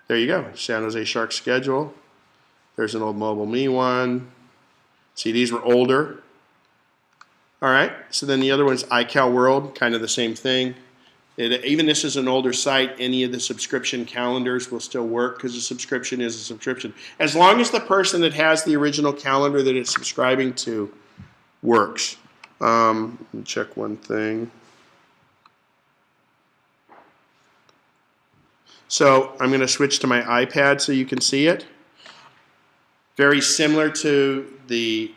There you go, San Jose Sharks schedule. There's an old Mobile Me one. See, these were older. All right, so then the other one's iCalWorld, kind of the same thing. Even this is an older site, any of the subscription calendars will still work because a subscription is a subscription. As long as the person that has the original calendar that it's subscribing to works. Let me check one thing. So I'm going to switch to my iPad so you can see it. Very similar to the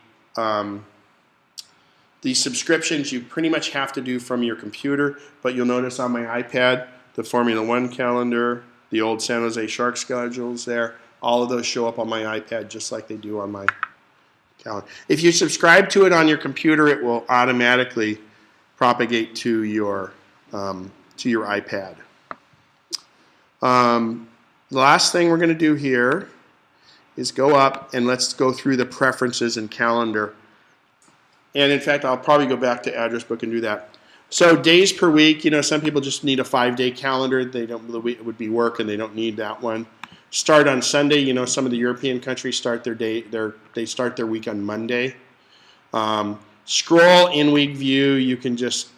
subscriptions you pretty much have to do from your computer, but you'll notice on my iPad, the Formula One calendar, the old San Jose Sharks schedules there, all of those show up on my iPad just like they do on my calendar. If you subscribe to it on your computer, it will automatically propagate to your iPad. The last thing we're going to do here is go up and let's go through the preferences in calendar. And in fact, I'll probably go back to address book and do that. So days per week, you know, some people just need a 5-day calendar. They don't, it would be work and they don't need that one. Start on Sunday. You know, some of the European countries start they start their week on Monday. Scroll in week view, you can just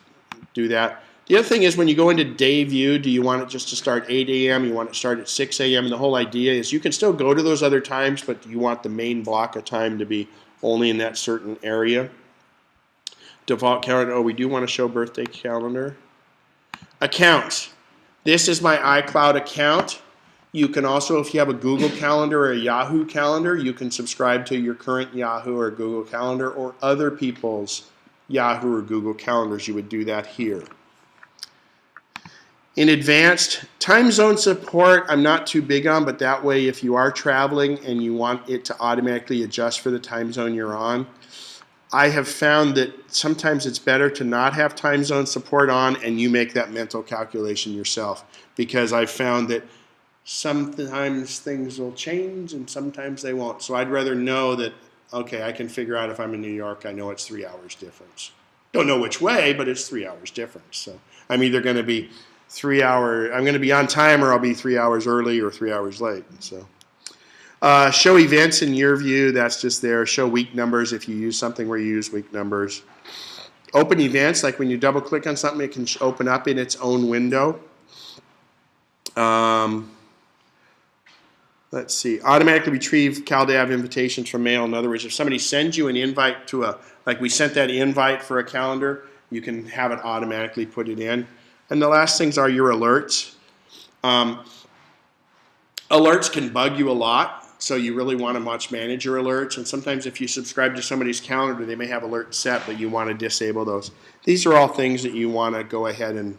do that. The other thing is when you go into day view, do you want it just to start 8 a.m.? You want it to start at 6 a.m.? And the whole idea is you can still go to those other times, but you want the main block of time to be only in that certain area. Default calendar, oh, we do want to show birthday calendar. Accounts. This is my iCloud account. You can also, if you have a Google Calendar or a Yahoo Calendar, you can subscribe to your current Yahoo or Google Calendar or other people's Yahoo or Google Calendars. You would do that here. In advanced, time zone support, I'm not too big on, but that way if you are traveling and you want it to automatically adjust for the time zone you're on, I have found that sometimes it's better to not have time zone support on and you make that mental calculation yourself, because I've found that sometimes things will change and sometimes they won't. So I'd rather know that, okay, I can figure out if I'm in New York, I know it's 3 hours difference. Don't know which way, but it's 3 hours difference. So I'm either going to be I'm going to be on time, or I'll be 3 hours early or 3 hours late. So show events in your view, that's just there. Show week numbers if you use something where you use week numbers. Open events, like when you double click on something, it can open up in its own window. Let's see, automatically retrieve Calendar.m invitations from mail. In other words, if somebody sends you an invite to like we sent that invite for a calendar, you can have it automatically put it in. And the last things are your alerts. Alerts can bug you a lot, so you really want to manage your alerts. And sometimes if you subscribe to somebody's calendar, they may have alerts set, but you want to disable those. These are all things that you want to go ahead and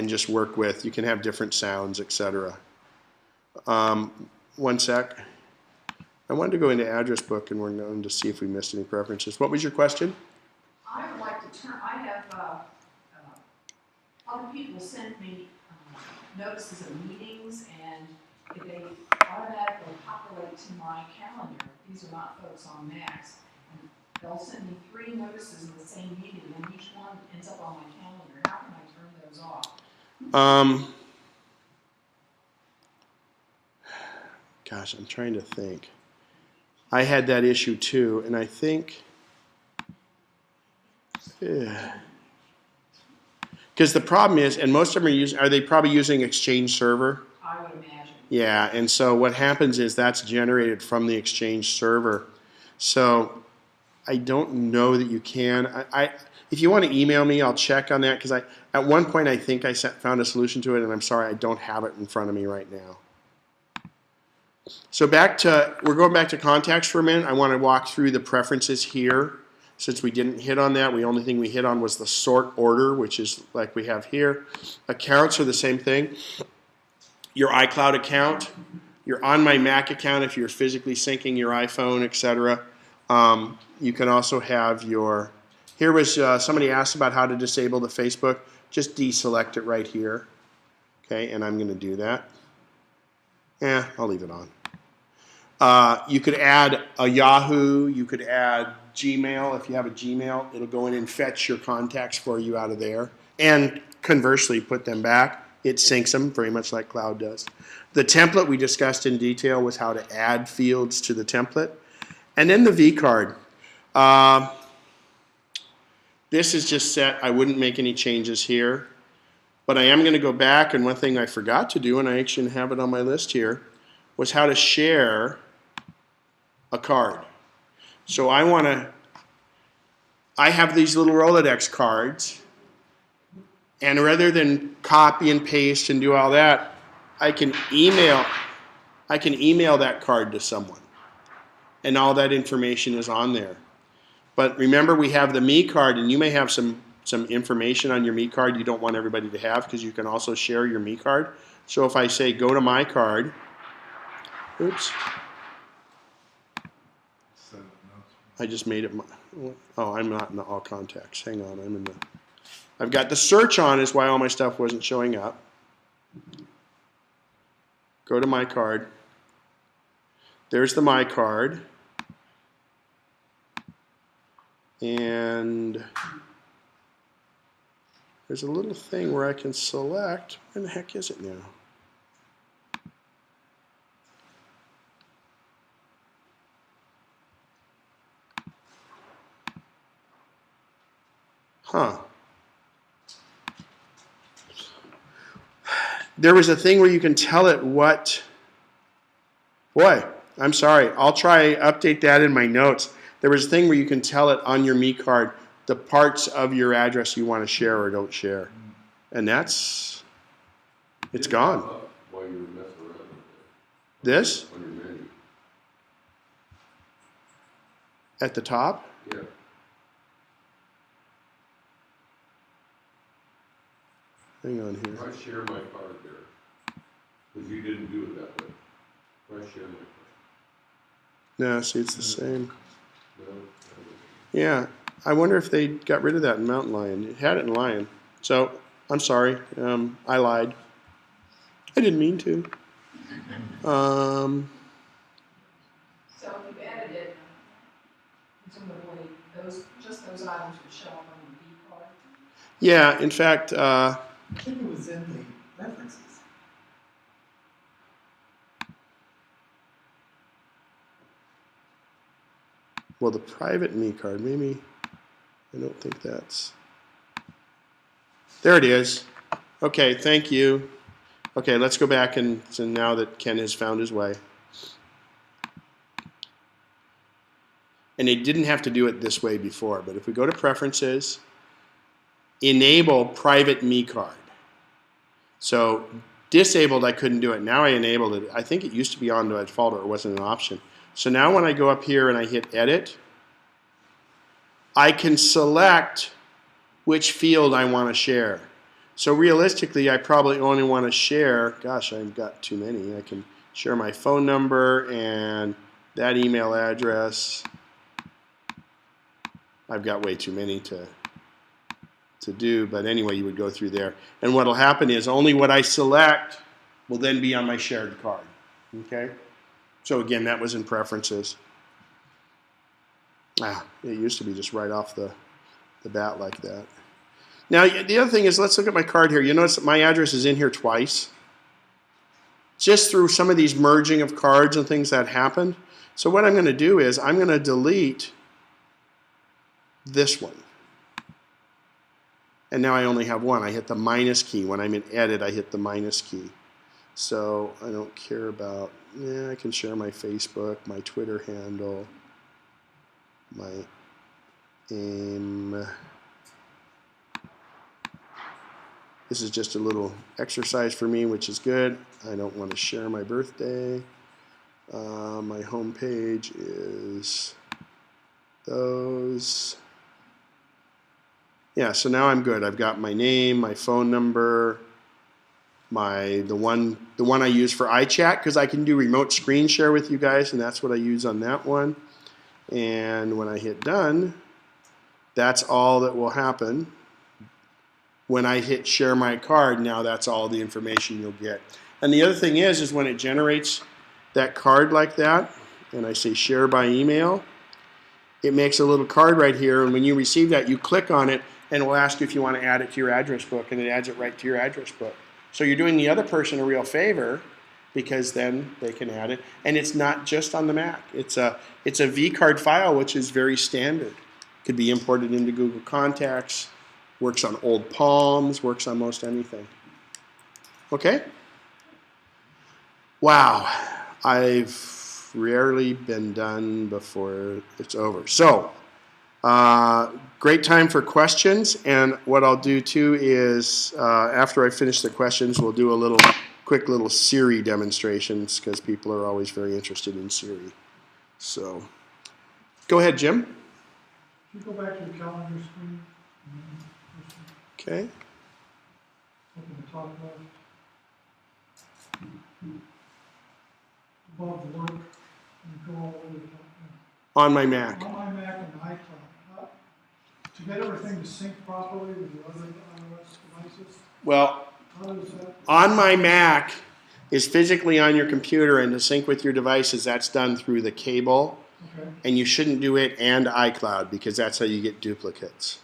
just work with. You can have different sounds, etc. One sec. I wanted to go into address book, and we're going to see if we missed any preferences. What was your question? I would like to I have, other people send me notices of meetings, and they automatically populate to my calendar. These are not folks on Macs. And they'll send me 3 notices in the same meeting, and each one ends up on my calendar. How can I turn those off? Gosh, I'm trying to think. I had that issue too, and I think, because the problem is, and most of them are they probably using Exchange server? I would imagine. Yeah, and so what happens is that's generated from the Exchange server. So I don't know that you can. If you want to email me, I'll check on that, because at one point I think I found a solution to it, and I'm sorry I don't have it in front of me right now. So we're going back to contacts for a minute. I want to walk through the preferences here. Since we didn't hit on that, the only thing we hit on was the sort order, which is like we have here. Accounts are the same thing. Your iCloud account, your On My Mac account if you're physically syncing your iPhone, etc. You can also have your, here was somebody asked about how to disable the Facebook. Just deselect it right here. Okay, and I'm going to do that. I'll leave it on. You could add a Yahoo, you could add Gmail. If you have a Gmail, it'll go in and fetch your contacts for you out of there. And conversely, put them back. It syncs them very much like Cloud does. The template we discussed in detail was how to add fields to the template. And then the vCard. This is just set. I wouldn't make any changes here. But I am going to go back, and one thing I forgot to do, and I actually have it on my list here, was how to share a card. So I have these little Rolodex cards, and rather than copy and paste and do all that, I can email that card to someone, and all that information is on there. But remember, we have the Me card, and you may have some information on your Me card you don't want everybody to have, because you can also share your Me card. So if I say go to My card, oops, I just made it I'm not in the all contacts. Hang on, I've got the search on, is why all my stuff wasn't showing up. Go to My card. There's the My card. And there's a little thing where I can select. Where the heck is it now? There was a thing where you can tell it what. Boy, I'm sorry. I'll try update that in my notes. There was a thing where you can tell it on your Me card the parts of your address you want to share or don't share. And it's gone. While you were messing around with it. This? On your menu. At the top? Yeah. Hang on here. Try share my card there. Because you didn't do it that way. Try share my card. No, see, it's the same. No? Yeah, I wonder if they got rid of that in Mountain Lion. It had it in Lion. So, I'm sorry. I lied. I didn't mean to. So if you added it, presumably just those items would show up on the B card. Yeah, in fact, I think it was in the references. well, the private me card, maybe, I don't think that's, there it is. Okay, thank you. Okay, let's go back and so now that Ken has found his way. And they didn't have to do it this way before, but if we go to preferences, enable private me card. So disabled, I couldn't do it. Now I enabled it. I think it used to be on by default or it wasn't an option. So now when I go up here and I hit edit, I can select which field I want to share. So realistically, I probably only want to share, gosh, I've got too many. I can share my phone number and that email address. I've got way too many to do, but anyway, you would go through there. And what will happen is only what I select will then be on my shared card. Okay? So again, that was in preferences. It used to be just right off the bat like that. Now, the other thing is, let's look at my card here. You notice that my address is in here twice. Just through some of these merging of cards and things that happened. So what I'm going to do is I'm going to delete this one. And now I only have one. I hit the minus key. When I'm in edit, I hit the minus key. So I don't care about, I can share my Facebook, my Twitter handle, my AIM. This is just a little exercise for me, which is good. I don't want to share my birthday. My home page is those. Yeah, so now I'm good. I've got my name, my phone number, the one I use for iChat because I can do remote screen share with you guys, and that's what I use on that one. And when I hit done, that's all that will happen. When I hit share my card, now that's all the information you'll get. And the other thing is when it generates that card like that, and I say share by email, it makes a little card right here, and when you receive that, you click on it, and it will ask you if you want to add it to your address book, and it adds it right to your address book. So you're doing the other person a real favor, because then they can add it. And it's not just on the Mac. It's a vCard file, which is very standard. Could be imported into Google Contacts, works on old Palms, works on most anything. Okay? Wow. I've rarely been done before it's over. So, great time for questions, and what I'll do too is after I finish the questions, we'll do a quick little Siri demonstrations because people are always very interested in Siri. So, go ahead, Jim. Can you go back to the calendar screen? Okay. Open the top left. Above work, and go all the way to the top. On my Mac. On my Mac and iCloud. To get everything to sync properly with your other iOS devices, Well, how does that? on my Mac is physically on your computer, and to sync with your devices, that's done through the cable. Okay. And you shouldn't do it and iCloud because that's how you get duplicates.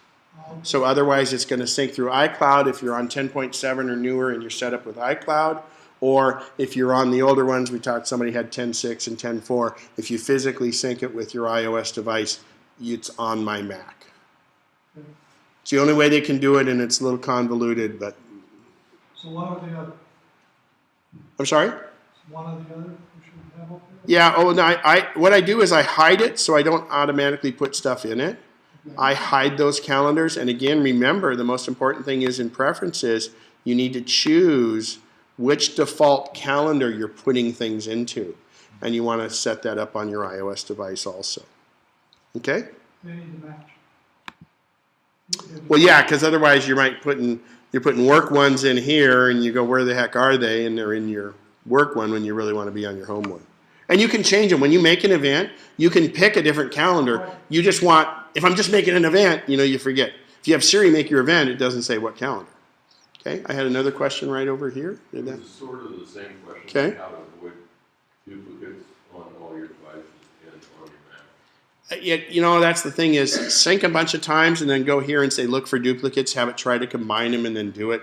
So otherwise, it's going to sync through iCloud if you're on 10.7 or newer and you're set up with iCloud. Or if you're on the older ones, we talked somebody had 10.6 and 10.4. If you physically sync it with your iOS device, it's on my Mac. Okay. It's the only way they can do it, and it's a little convoluted, but So one or the other? I'm sorry? One or the other we should have up there? Yeah, oh no, what I do is I hide it so I don't automatically put stuff in it. Okay. I hide those calendars, and again, remember, the most important thing is in preferences, you need to choose which default calendar you're putting things into. And you want to set that up on your iOS device also. Okay? They need to match. Well, yeah, because otherwise you're putting work ones in here, and you go, where the heck are they? And they're in your work one when you really want to be on your home one. And you can change them. When you make an event, you can pick a different calendar. You just want if I'm just making an event, you forget. If you have Siri make your event, it doesn't say what calendar. Okay, I had another question right over here. Did that? This is sort of the same question. Okay. How to avoid duplicates on all your devices and on your Mac. Yeah, that's the thing is sync a bunch of times and then go here and say look for duplicates, have it try to combine them and then do it.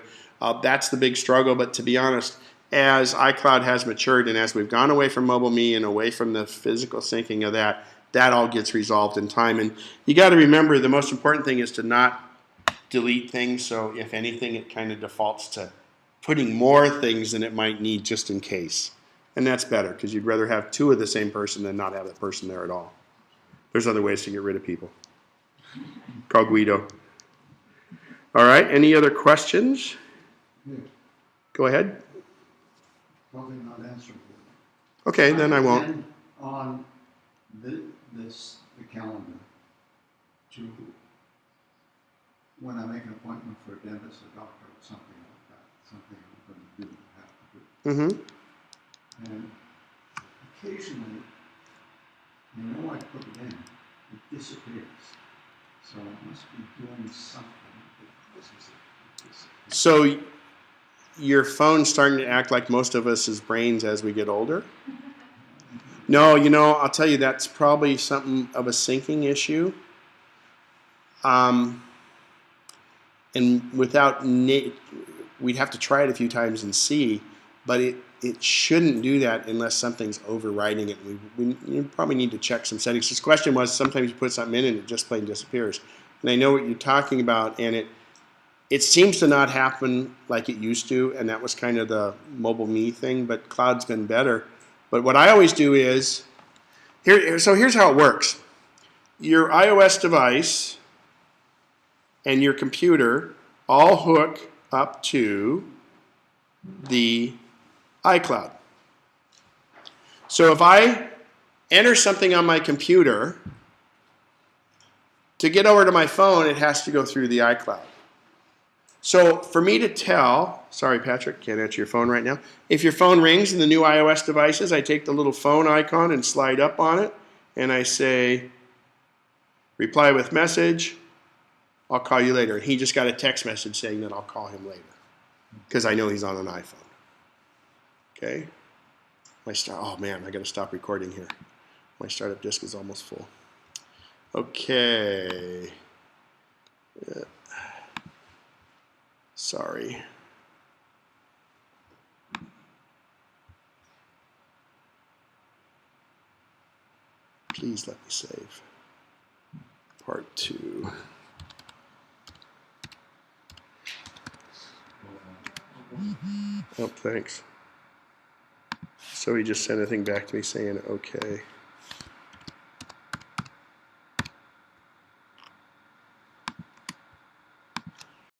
That's the big struggle, but to be honest, as iCloud has matured and as we've gone away from MobileMe and away from the physical syncing of that all gets resolved in time. And you got to remember the most important thing is to not delete things, so if anything it kind of defaults to putting more things than it might need just in case. And that's better because you'd rather have two of the same person than not have that person there at all. There's other ways to get rid of people. Call Guido. All right, any other questions? Yeah, Go ahead. probably not answerable. Okay, then I won't. And on the calendar, to, when I make an appointment for a dentist, a doctor, or something like that, something I'm going to do, have to do. Mm-hmm. And occasionally, I put it in, it disappears. So I must be doing something that causes it to disappear. So your phone's starting to act like most of us' brains as we get older? No, I'll tell you that's probably something of a syncing issue. And without, we'd have to try it a few times and see, but it shouldn't do that unless something's overriding it. We probably need to check some settings. This question was sometimes you put something in and it just plain disappears. And I know what you're talking about, and it seems to not happen like it used to, and that was kind of the MobileMe thing, but cloud's been better. But what I always do is, so here's how it works. Your iOS device and your computer all hook up to the iCloud. So if I enter something on my computer, to get over to my phone, it has to go through the iCloud. So for me to tell, sorry Patrick, can't answer your phone right now. If your phone rings in the new iOS devices, I take the little phone icon and slide up on it, and I say, reply with message, I'll call you later. And he just got a text message saying that I'll call him later, because I know he's on an iPhone. Okay? Oh man, I gotta stop recording here. My startup disk is almost full. Okay. Sorry. Please let me save. Part 2. Oh, thanks. So he just sent a thing back to me saying, okay.